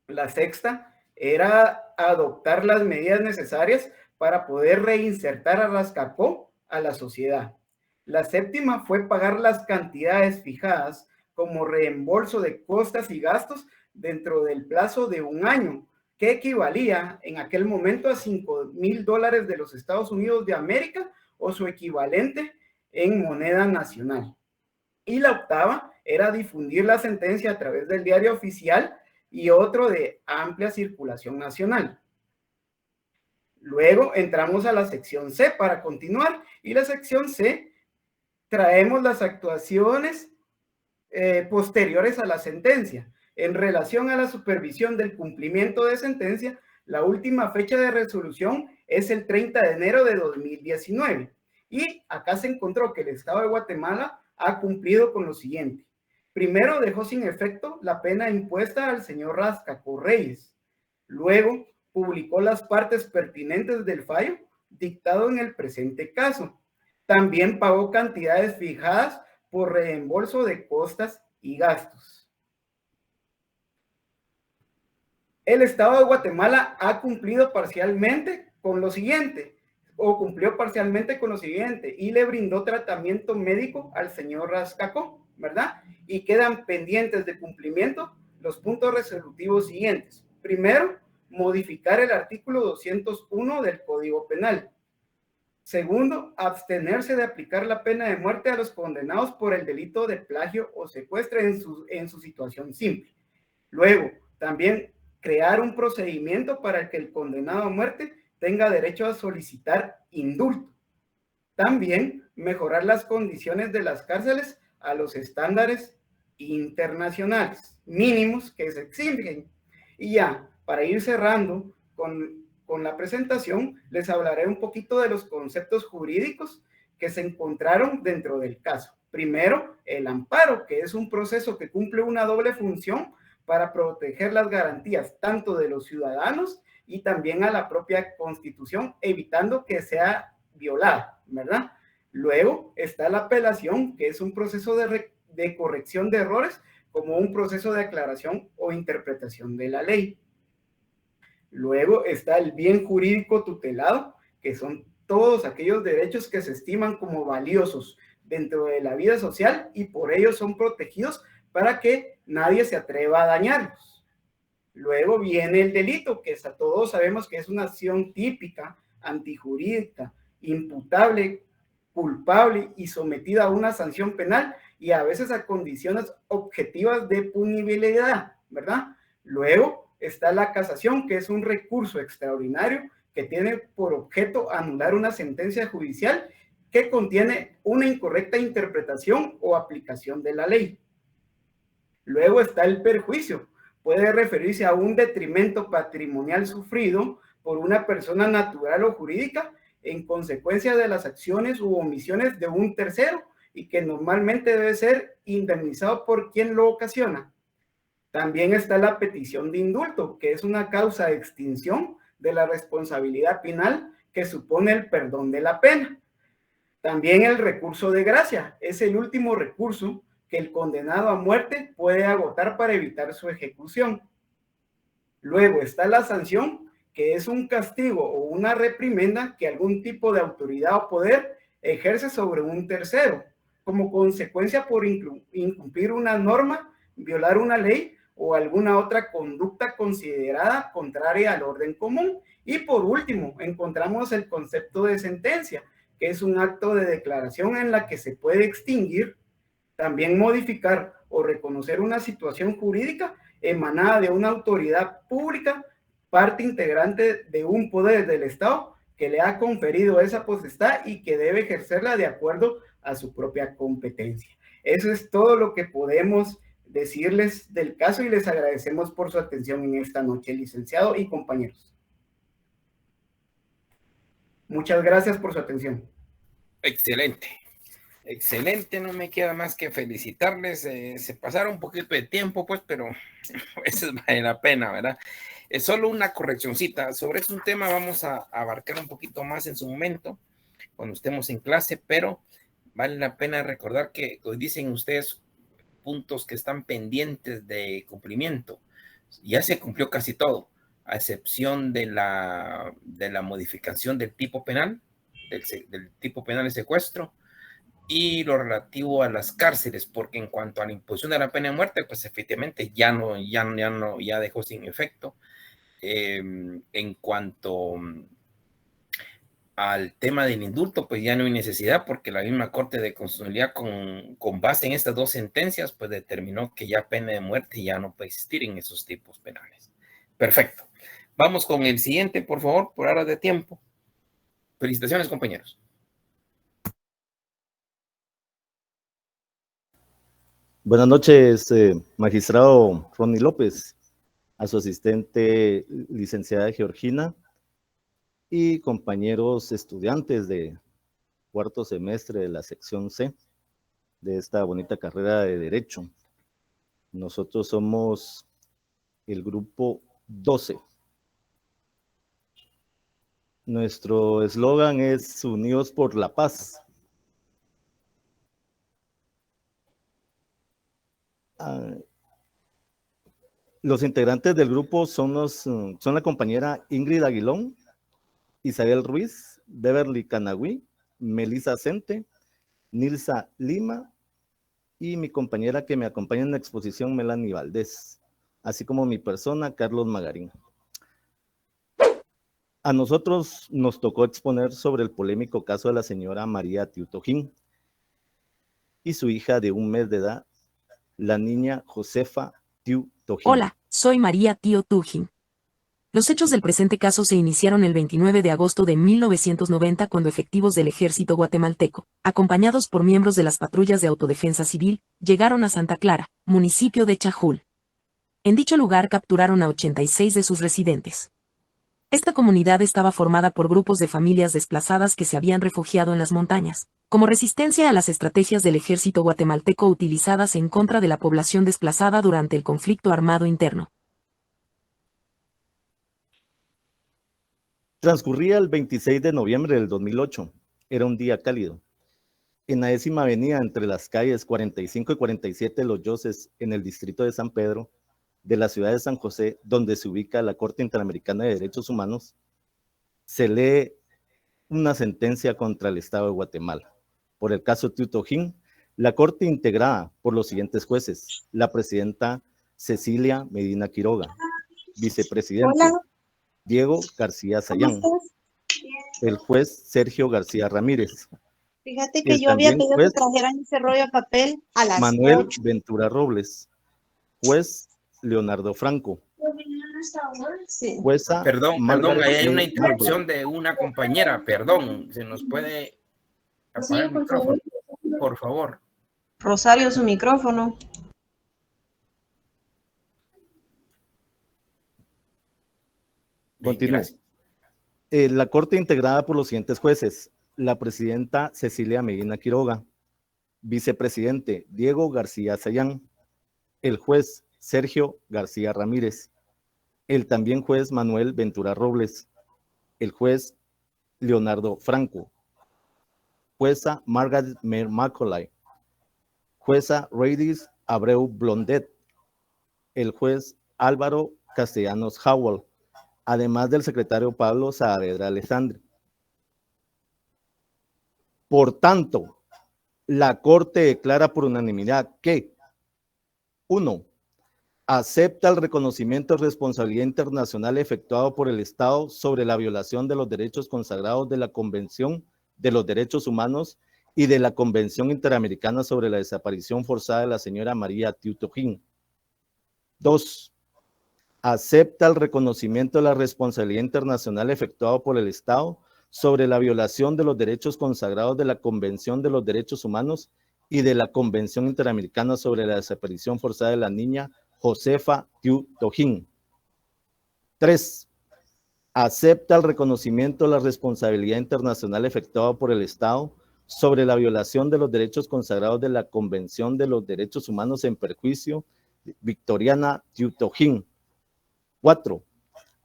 La sexta era adoptar las medidas necesarias para poder reinsertar a Rascacó a la sociedad. La séptima fue pagar las cantidades fijadas como reembolso de costas y gastos dentro del plazo de 1 año, que equivalía en aquel momento a $5,000 de los Estados Unidos de América o su equivalente en moneda nacional. Y la octava era difundir la sentencia a través del diario oficial y otro de amplia circulación nacional. Luego entramos a la sección C para continuar, y la sección C traemos las actuaciones posteriores a la sentencia. En relación a la supervisión del cumplimiento de sentencia, la última fecha de resolución es el 30 de enero de 2019. Y acá se encontró que el Estado de Guatemala ha cumplido con lo siguiente. Primero, dejó sin efecto la pena impuesta al señor Rascacó Reyes. Luego, publicó las partes pertinentes del fallo dictado en el presente caso. También pagó cantidades fijadas por reembolso de costas y gastos. El Estado de Guatemala ha cumplido parcialmente con lo siguiente. o cumplió parcialmente con lo siguiente y le brindó tratamiento médico al señor Rascacó, ¿verdad? Y quedan pendientes de cumplimiento los puntos resolutivos siguientes. Primero, modificar el artículo 201 del Código Penal. Segundo, abstenerse de aplicar la pena de muerte a los condenados por el delito de plagio o secuestro en su situación simple. Luego, también crear un procedimiento para el que el condenado a muerte tenga derecho a solicitar indulto. También mejorar las condiciones de las cárceles a los estándares internacionales mínimos que se exigen. Y ya, para ir cerrando con la presentación, les hablaré un poquito de los conceptos jurídicos que se encontraron dentro del caso. Primero, el amparo, que es un proceso que cumple una doble función para proteger las garantías tanto de los ciudadanos y también a la propia Constitución, evitando que sea violada, ¿verdad? Luego está la apelación, que es un proceso de corrección de errores, como un proceso de aclaración o interpretación de la ley. Luego está el bien jurídico tutelado, que son todos aquellos derechos que se estiman como valiosos dentro de la vida social y por ello son protegidos para que nadie se atreva a dañarlos. Luego viene el delito, que todos sabemos que es una acción típica, antijurídica, imputable, culpable y sometida a una sanción penal y a veces a condiciones objetivas de punibilidad, ¿verdad? Luego está la casación, que es un recurso extraordinario que tiene por objeto anular una sentencia judicial que contiene una incorrecta interpretación o aplicación de la ley. Luego está el perjuicio. Puede referirse a un detrimento patrimonial sufrido por una persona natural o jurídica en consecuencia de las acciones u omisiones de un tercero y que normalmente debe ser indemnizado por quien lo ocasiona. También está la petición de indulto, que es una causa de extinción de la responsabilidad penal que supone el perdón de la pena. También el recurso de gracia es el último recurso que el condenado a muerte puede agotar para evitar su ejecución. Luego está la sanción, que es un castigo o una reprimenda que algún tipo de autoridad o poder ejerce sobre un tercero, como consecuencia por incumplir una norma, violar una ley o alguna otra conducta considerada contraria al orden común. Y por último, encontramos el concepto de sentencia, que es un acto de declaración en la que se puede extinguir, también modificar o reconocer una situación jurídica emanada de una autoridad pública, parte integrante de un poder del Estado que le ha conferido esa potestad y que debe ejercerla de acuerdo a su propia competencia. Eso es todo lo que podemos decirles del caso y les agradecemos por su atención en esta noche, licenciado y compañeros. Muchas gracias por su atención. Excelente. Excelente, no me queda más que felicitarles. Se pasaron un poquito de tiempo, pues, pero a veces vale la pena, ¿verdad? Es solo una correccioncita. Sobre este tema vamos a abarcar un poquito más en su momento, cuando estemos en clase, pero vale la pena recordar que hoy dicen ustedes puntos que están pendientes de cumplimiento. Ya se cumplió casi todo, a excepción de la modificación del tipo penal, del tipo penal de secuestro, y lo relativo a las cárceles, porque en cuanto a la imposición de la pena de muerte, pues efectivamente ya dejó sin efecto. En cuanto al tema del indulto, pues ya no hay necesidad, porque la misma Corte de Constitucionalidad, con base en estas dos sentencias, pues determinó que ya pena de muerte ya no puede existir en esos tipos penales. Perfecto. Vamos con el siguiente, por favor, por hora de tiempo. Felicitaciones, compañeros. Buenas noches, magistrado Ronnie López, a su asistente, licenciada Georgina, y compañeros estudiantes de cuarto semestre de la sección C de esta bonita carrera de Derecho. Nosotros somos el grupo 12. Nuestro eslogan es Unidos por la Paz. Los integrantes del grupo son la compañera Ingrid Aguilón, Isabel Ruiz Beverly Canagüí, Melissa Cente, Nilsa Lima y mi compañera que me acompaña en la exposición, Melanie Valdés, así como mi persona, Carlos Magarín. A nosotros nos tocó exponer sobre el polémico caso de la señora María Tiutojín y su hija de 1 mes de edad, la niña Josefa Tiutojín. Hola, soy María Tiutojín. Los hechos del presente caso se iniciaron el 29 de agosto de 1990 cuando efectivos del ejército guatemalteco, acompañados por miembros de las patrullas de autodefensa civil, llegaron a Santa Clara, municipio de Chajul. En dicho lugar capturaron a 86 de sus residentes. Esta comunidad estaba formada por grupos de familias desplazadas que se habían refugiado en las montañas, como resistencia a las estrategias del ejército guatemalteco utilizadas en contra de la población desplazada durante el conflicto armado interno. Transcurría el 26 de noviembre del 2008. Era un día cálido. En la 10ª avenida, entre las calles 45 y 47 de Los Yoses, en el distrito de San Pedro, de la ciudad de San José, donde se ubica la Corte Interamericana de Derechos Humanos, se lee una sentencia contra el Estado de Guatemala. Por el caso Tiutojín, la Corte, integrada por los siguientes jueces: la presidenta Cecilia Medina Quiroga, vicepresidente Hola. Diego García Sayán, el juez Sergio García Ramírez. Fíjate que yo había pedido que trajeran ese rollo de papel a las Manuel 8. Ventura Robles, juez Leonardo Franco, Sí. jueza Perdón, Margaret ahí hay una May interrupción de una compañera, perdón, se nos puede apagar el micrófono, por favor. Rosario, su micrófono. Continúo. La Corte, integrada por los siguientes jueces: la presidenta Cecilia Medina Quiroga, vicepresidente Diego García Sayán, el juez Sergio García Ramírez, el también juez Manuel Ventura Robles, el juez Leonardo Franco, jueza Margaret May Macaulay, jueza Radis Abreu Blondet, el juez Álvaro Castellanos Howell, además del secretario Pablo Saavedra Alessandri. Por tanto, la Corte declara por unanimidad que 1. Acepta el reconocimiento de responsabilidad internacional efectuado por el Estado sobre la violación de los derechos consagrados de la Convención de los Derechos Humanos y de la Convención Interamericana sobre la Desaparición Forzada de la señora María Tiutojín. 2. Acepta el reconocimiento de la responsabilidad internacional efectuado por el Estado sobre la violación de los derechos consagrados de la Convención de los Derechos Humanos y de la Convención Interamericana sobre la Desaparición Forzada de la niña Josefa Tiutojín. 3. Acepta el reconocimiento de la responsabilidad internacional efectuado por el Estado sobre la violación de los derechos consagrados de la Convención de los Derechos Humanos en perjuicio de Victoriana Tiutojín. 4.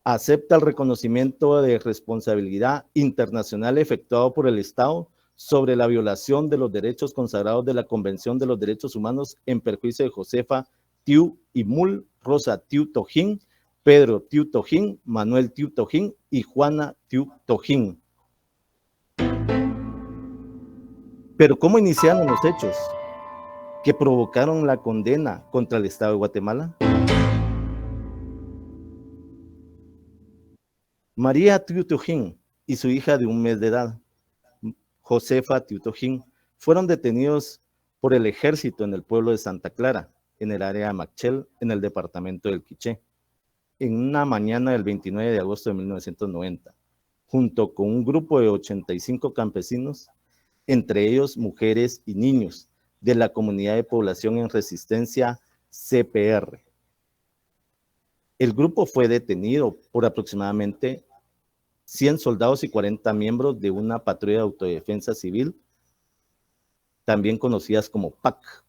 Acepta el reconocimiento de responsabilidad internacional efectuado por el Estado sobre la violación de los derechos consagrados de la Convención de los Derechos Humanos en perjuicio de Josefa Tiu y Mul, Rosa Tiutojín, Pedro Tiutojín, Manuel Tiutojín y Juana Tiutojín. Pero ¿cómo iniciaron los hechos que provocaron la condena contra el Estado de Guatemala? María Tiutojín y su hija de 1 mes de edad, Josefa Tiutojín, fueron detenidos por el ejército en el pueblo de Santa Clara, en el área de Macchel, en el departamento del Quiché, en una mañana del 29 de agosto de 1990, junto con un grupo de 85 campesinos, entre ellos mujeres y niños, de la comunidad de población en resistencia CPR. El grupo fue detenido por aproximadamente 100 soldados y 40 miembros de una patrulla de autodefensa civil, también conocidas como PAC.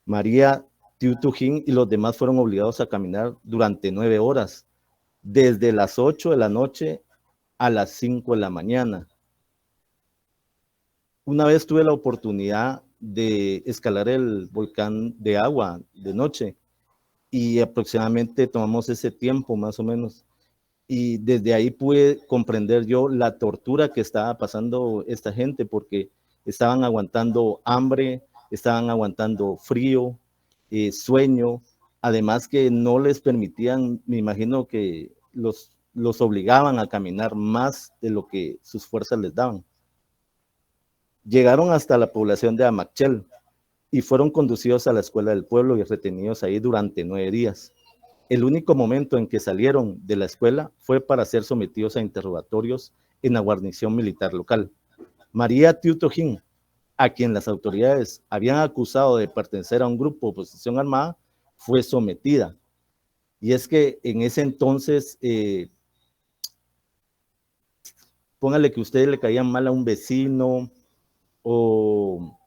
María Tiutojín y los demás fueron obligados a caminar durante 9 horas, desde las 8 de la noche a las 5 de la mañana. Una vez tuve la oportunidad de escalar el volcán de agua de noche y aproximadamente tomamos ese tiempo más o menos. Y desde ahí pude comprender yo la tortura que estaba pasando esta gente, porque estaban aguantando hambre, estaban aguantando frío, sueño, además que no les permitían, me imagino que los obligaban a caminar más de lo que sus fuerzas les daban. Llegaron hasta la población de Amachel y fueron conducidos a la escuela del pueblo y retenidos ahí durante 9 días. El único momento en que salieron de la escuela fue para ser sometidos a interrogatorios en la guarnición militar local. María Tiutojín, a quien las autoridades habían acusado de pertenecer a un grupo de oposición armada, fue sometida. Y es que en ese entonces, póngale que a usted le caían mal a un vecino o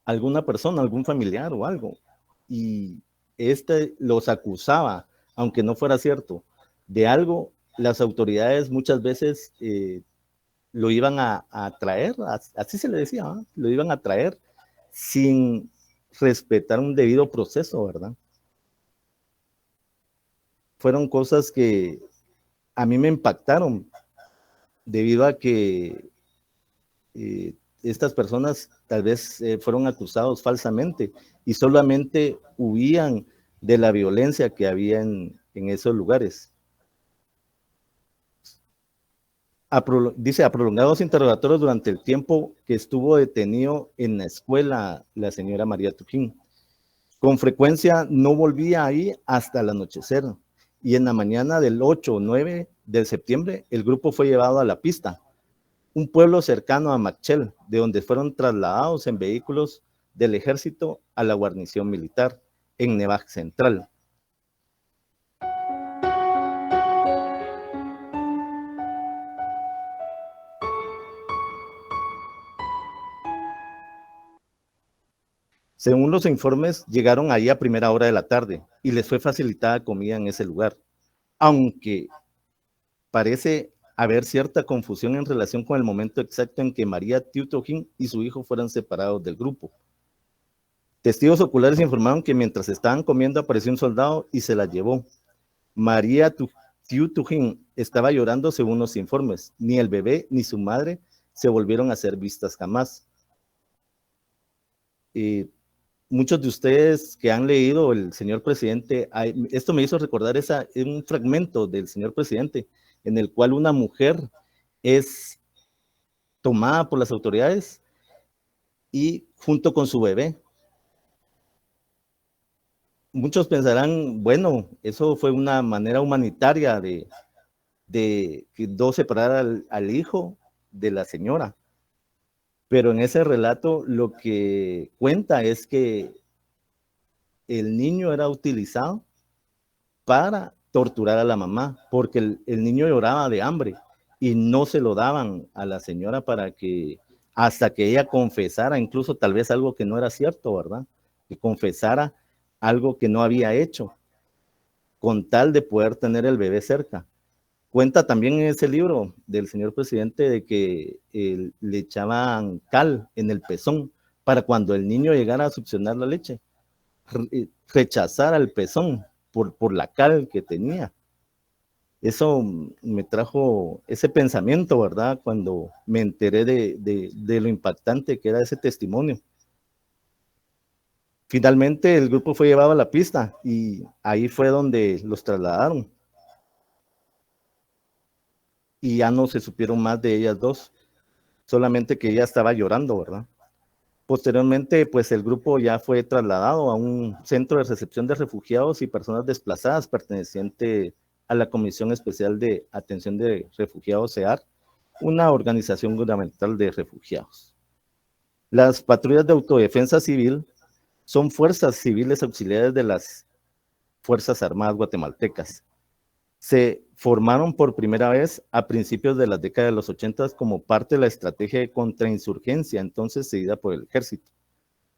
alguna persona, algún familiar o algo, y los acusaba, aunque no fuera cierto, de algo, las autoridades muchas veces lo iban a traer, así se le decía, ¿eh? Lo iban a traer sin respetar un debido proceso, ¿verdad? Fueron cosas que a mí me impactaron, debido a que estas personas tal vez fueron acusados falsamente y solamente huían de la violencia que había en esos lugares. Dice, a prolongados interrogatorios durante el tiempo que estuvo detenido en la escuela la señora María Tujín. Con frecuencia no volvía ahí hasta el anochecer, y en la mañana del 8 o 9 de septiembre el grupo fue llevado a La Pista, un pueblo cercano a Amachel, de donde fueron trasladados en vehículos del ejército a la guarnición militar en Nevaj Central. Según los informes, llegaron ahí a primera hora de la tarde y les fue facilitada comida en ese lugar, aunque parece haber cierta confusión en relación con el momento exacto en que María Tiutojín y su hijo fueron separados del grupo. Testigos oculares informaron que mientras estaban comiendo apareció un soldado y se la llevó. María Tiutojín estaba llorando según los informes. Ni el bebé ni su madre se volvieron a ser vistas jamás. Muchos de ustedes que han leído El Señor Presidente, esto me hizo recordar un fragmento del Señor Presidente, en el cual una mujer es tomada por las autoridades y junto con su bebé. Muchos pensarán, bueno, eso fue una manera humanitaria de que no separar al hijo de la señora. Pero en ese relato lo que cuenta es que el niño era utilizado para torturar a la mamá, porque el niño lloraba de hambre y no se lo daban a la señora hasta que ella confesara, incluso tal vez algo que no era cierto, ¿verdad? Que confesara algo que no había hecho, con tal de poder tener el bebé cerca. Cuenta también en ese libro del Señor Presidente de que le echaban cal en el pezón para cuando el niño llegara a succionar la leche, rechazar al pezón por la cal que tenía. Eso me trajo ese pensamiento, ¿verdad? Cuando me enteré de lo impactante que era ese testimonio. Finalmente el grupo fue llevado a La Pista y ahí fue donde los trasladaron. Y ya no se supieron más de ellas dos, solamente que ella estaba llorando, ¿verdad? Posteriormente, pues el grupo ya fue trasladado a un centro de recepción de refugiados y personas desplazadas perteneciente a la Comisión Especial de Atención de Refugiados, CEAR, una organización gubernamental de refugiados. Las patrullas de autodefensa civil son fuerzas civiles auxiliares de las Fuerzas Armadas guatemaltecas. Se formaron por primera vez a principios de las décadas de los 80 como parte de la estrategia de contrainsurgencia, entonces seguida por el ejército.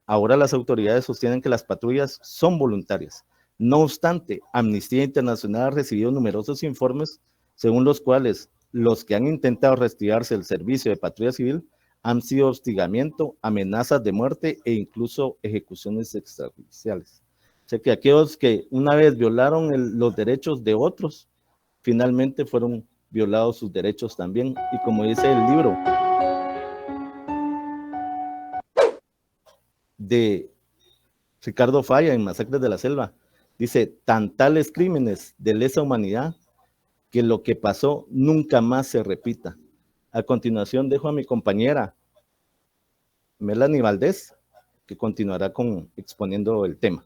Ahora las autoridades sostienen que las patrullas son voluntarias. No obstante, Amnistía Internacional ha recibido numerosos informes según los cuales los que han intentado retirarse del servicio de patrulla civil han sido hostigamiento, amenazas de muerte e incluso ejecuciones extrajudiciales. O sea que aquellos que una vez violaron los derechos de otros finalmente fueron violados sus derechos también. Y como dice el libro de Ricardo Falla en Masacres de la Selva, dice, tan tales crímenes de lesa humanidad que lo que pasó nunca más se repita. A continuación dejo a mi compañera Melanie Valdés, que continuará exponiendo el tema.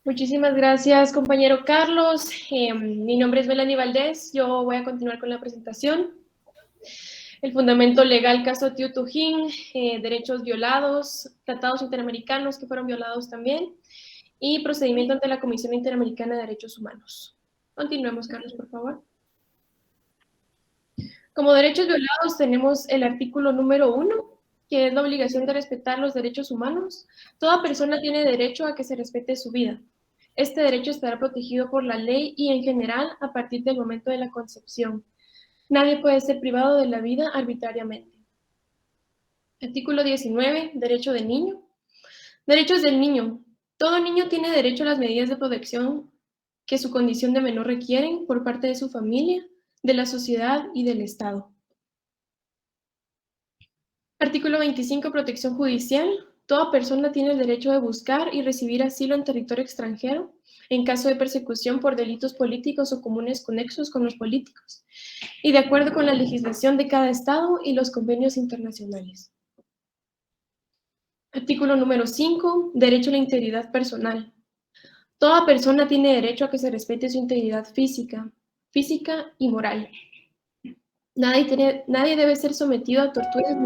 Muchísimas gracias, compañero Carlos. Mi nombre es Melanie Valdés. Yo voy a continuar con la presentación. El fundamento legal, caso Tío Tujín, derechos violados, tratados interamericanos que fueron violados también, y procedimiento ante la Comisión Interamericana de Derechos Humanos. Continuemos, Carlos, por favor. Como derechos violados tenemos el artículo número 1, que es la obligación de respetar los derechos humanos. Toda persona tiene derecho a que se respete su vida. Este derecho estará protegido por la ley y en general a partir del momento de la concepción. Nadie puede ser privado de la vida arbitrariamente. Artículo 19, derecho del niño. Derechos del niño. Todo niño tiene derecho a las medidas de protección que su condición de menor requieren por parte de su familia, de la sociedad y del Estado. Artículo 25, protección judicial. Toda persona tiene el derecho de buscar y recibir asilo en territorio extranjero en caso de persecución por delitos políticos o comunes conexos con los políticos, y de acuerdo con la legislación de cada Estado y los convenios internacionales. Artículo número 5, derecho a la integridad personal. Toda persona tiene derecho a que se respete su integridad física y moral. Nadie debe ser sometido a torturas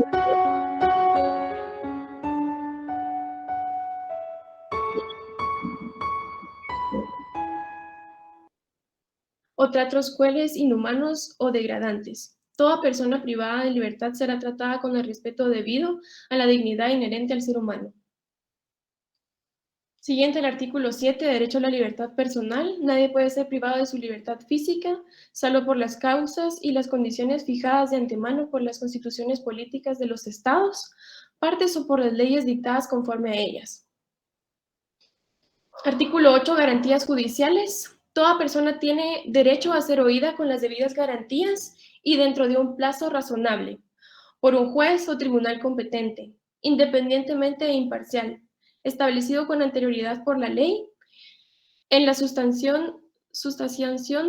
o tratos crueles, inhumanos o degradantes. Toda persona privada de libertad será tratada con el respeto debido a la dignidad inherente al ser humano. Siguiente, el artículo 7, derecho a la libertad personal. Nadie puede ser privado de su libertad física, salvo por las causas y las condiciones fijadas de antemano por las constituciones políticas de los estados, partes o por las leyes dictadas conforme a ellas. Artículo 8, garantías judiciales. Toda persona tiene derecho a ser oída con las debidas garantías y dentro de un plazo razonable, por un juez o tribunal competente, independientemente e imparcial, establecido con anterioridad por la ley, en la sustanciación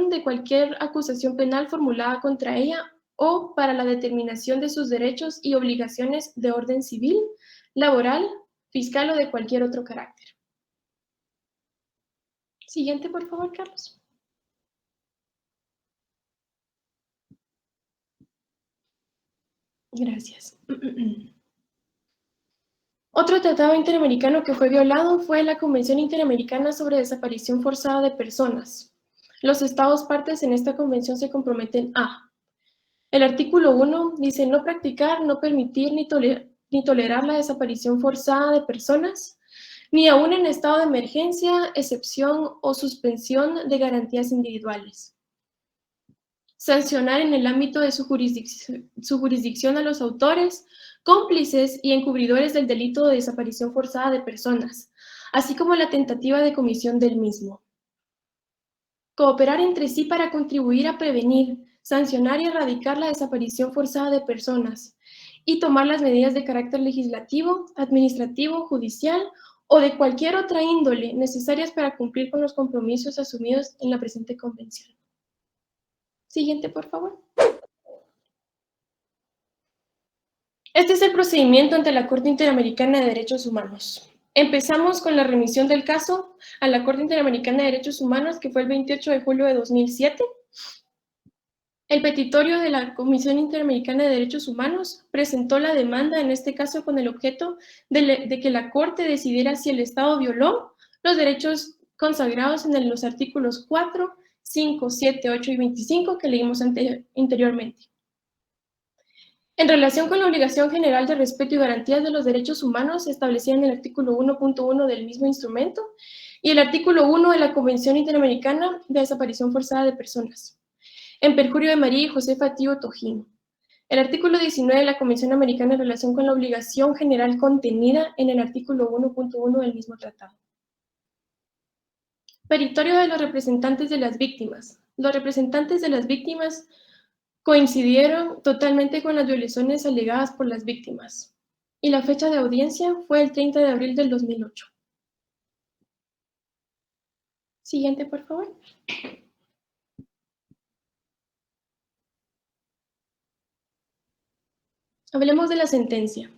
de cualquier acusación penal formulada contra ella o para la determinación de sus derechos y obligaciones de orden civil, laboral, fiscal o de cualquier otro carácter. Siguiente, por favor, Carlos. Gracias. Otro tratado interamericano que fue violado fue la Convención Interamericana sobre Desaparición Forzada de Personas. Los estados partes en esta convención se comprometen a: el artículo 1 dice no practicar, no permitir ni tolerar la desaparición forzada de personas, ni aún en estado de emergencia, excepción o suspensión de garantías individuales. Sancionar en el ámbito de su jurisdicción a los autores, cómplices y encubridores del delito de desaparición forzada de personas, así como la tentativa de comisión del mismo. Cooperar entre sí para contribuir a prevenir, sancionar y erradicar la desaparición forzada de personas y tomar las medidas de carácter legislativo, administrativo, judicial o de cualquier otra índole necesarias para cumplir con los compromisos asumidos en la presente convención. Siguiente, por favor. Este es el procedimiento ante la Corte Interamericana de Derechos Humanos. Empezamos con la remisión del caso a la Corte Interamericana de Derechos Humanos, que fue el 28 de julio de 2007. El petitorio de la Comisión Interamericana de Derechos Humanos presentó la demanda, en este caso con el objeto de que la Corte decidiera si el Estado violó los derechos consagrados en los artículos 4, 5, 7, 8 y 25 que leímos anteriormente. En relación con la obligación general de respeto y garantías de los derechos humanos establecida en el artículo 1.1 del mismo instrumento y el artículo 1 de la Convención Interamericana de Desaparición Forzada de Personas, en perjurio de María y Josefa Tío Tujín. El artículo 19 de la Convención Americana en relación con la obligación general contenida en el artículo 1.1 del mismo tratado. Peritorio de los representantes de las víctimas. Los representantes de las víctimas coincidieron totalmente con las violaciones alegadas por las víctimas. Y la fecha de audiencia fue el 30 de abril del 2008. Siguiente, por favor. Hablemos de la sentencia.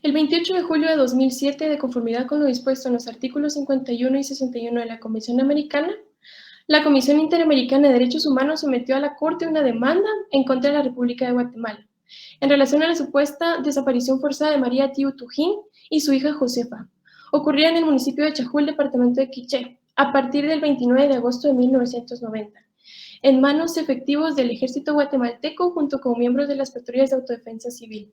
El 28 de julio de 2007, de conformidad con lo dispuesto en los artículos 51 y 61 de la Convención Americana, la Comisión Interamericana de Derechos Humanos sometió a la Corte una demanda en contra de la República de Guatemala en relación a la supuesta desaparición forzada de María Tiu Tujín y su hija Josefa, ocurrida en el municipio de Chajul, departamento de Quiché, a partir del 29 de agosto de 1990, en manos efectivos del ejército guatemalteco junto con miembros de las patrullas de autodefensa civil.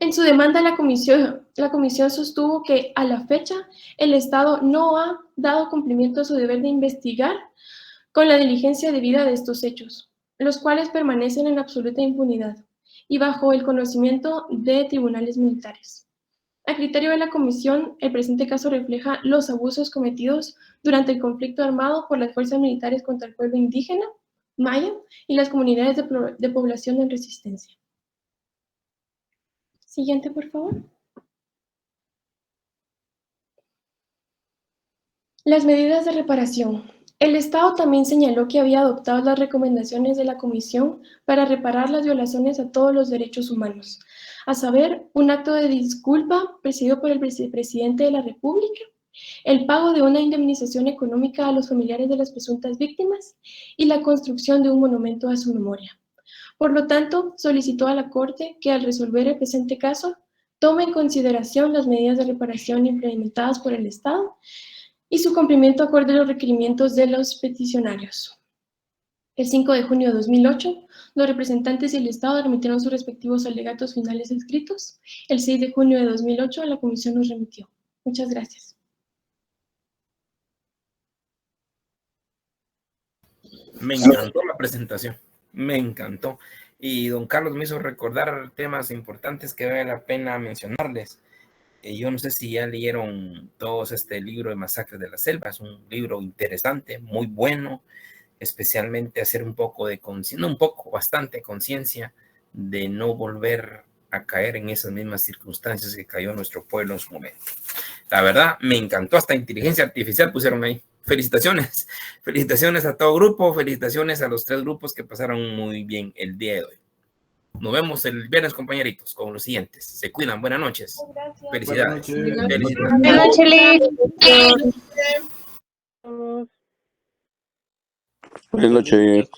En su demanda, la comisión sostuvo que, a la fecha, el Estado no ha dado cumplimiento a su deber de investigar con la diligencia debida de estos hechos, los cuales permanecen en absoluta impunidad y bajo el conocimiento de tribunales militares. A criterio de la comisión, el presente caso refleja los abusos cometidos durante el conflicto armado por las fuerzas militares contra el pueblo indígena, maya, y las comunidades de población en resistencia. Siguiente, por favor. Las medidas de reparación. El Estado también señaló que había adoptado las recomendaciones de la Comisión para reparar las violaciones a todos los derechos humanos, a saber, un acto de disculpa presidido por el presidente de la República, el pago de una indemnización económica a los familiares de las presuntas víctimas y la construcción de un monumento a su memoria. Por lo tanto, solicitó a la Corte que, al resolver el presente caso, tome en consideración las medidas de reparación implementadas por el Estado y su cumplimiento acorde a los requerimientos de los peticionarios. El 5 de junio de 2008, los representantes y el Estado remitieron sus respectivos alegatos finales escritos. El 6 de junio de 2008, la Comisión nos remitió. Muchas gracias. Me encantó la presentación, me encantó. Y don Carlos me hizo recordar temas importantes que vale la pena mencionarles. Yo no sé si ya leyeron todos este libro de Masacres de la Selva, es un libro interesante, muy bueno, especialmente hacer un poco de conciencia, no un poco, bastante conciencia de no volver a caer en esas mismas circunstancias que cayó nuestro pueblo en su momento. La verdad, me encantó, hasta inteligencia artificial pusieron ahí. Felicitaciones, felicitaciones a todo grupo, felicitaciones a los 3 grupos que pasaron muy bien el día de hoy. Nos vemos el viernes, compañeritos, con los siguientes. Se cuidan, buenas noches. Gracias. Felicidades. Buenas noches, Liz. Buenas noches.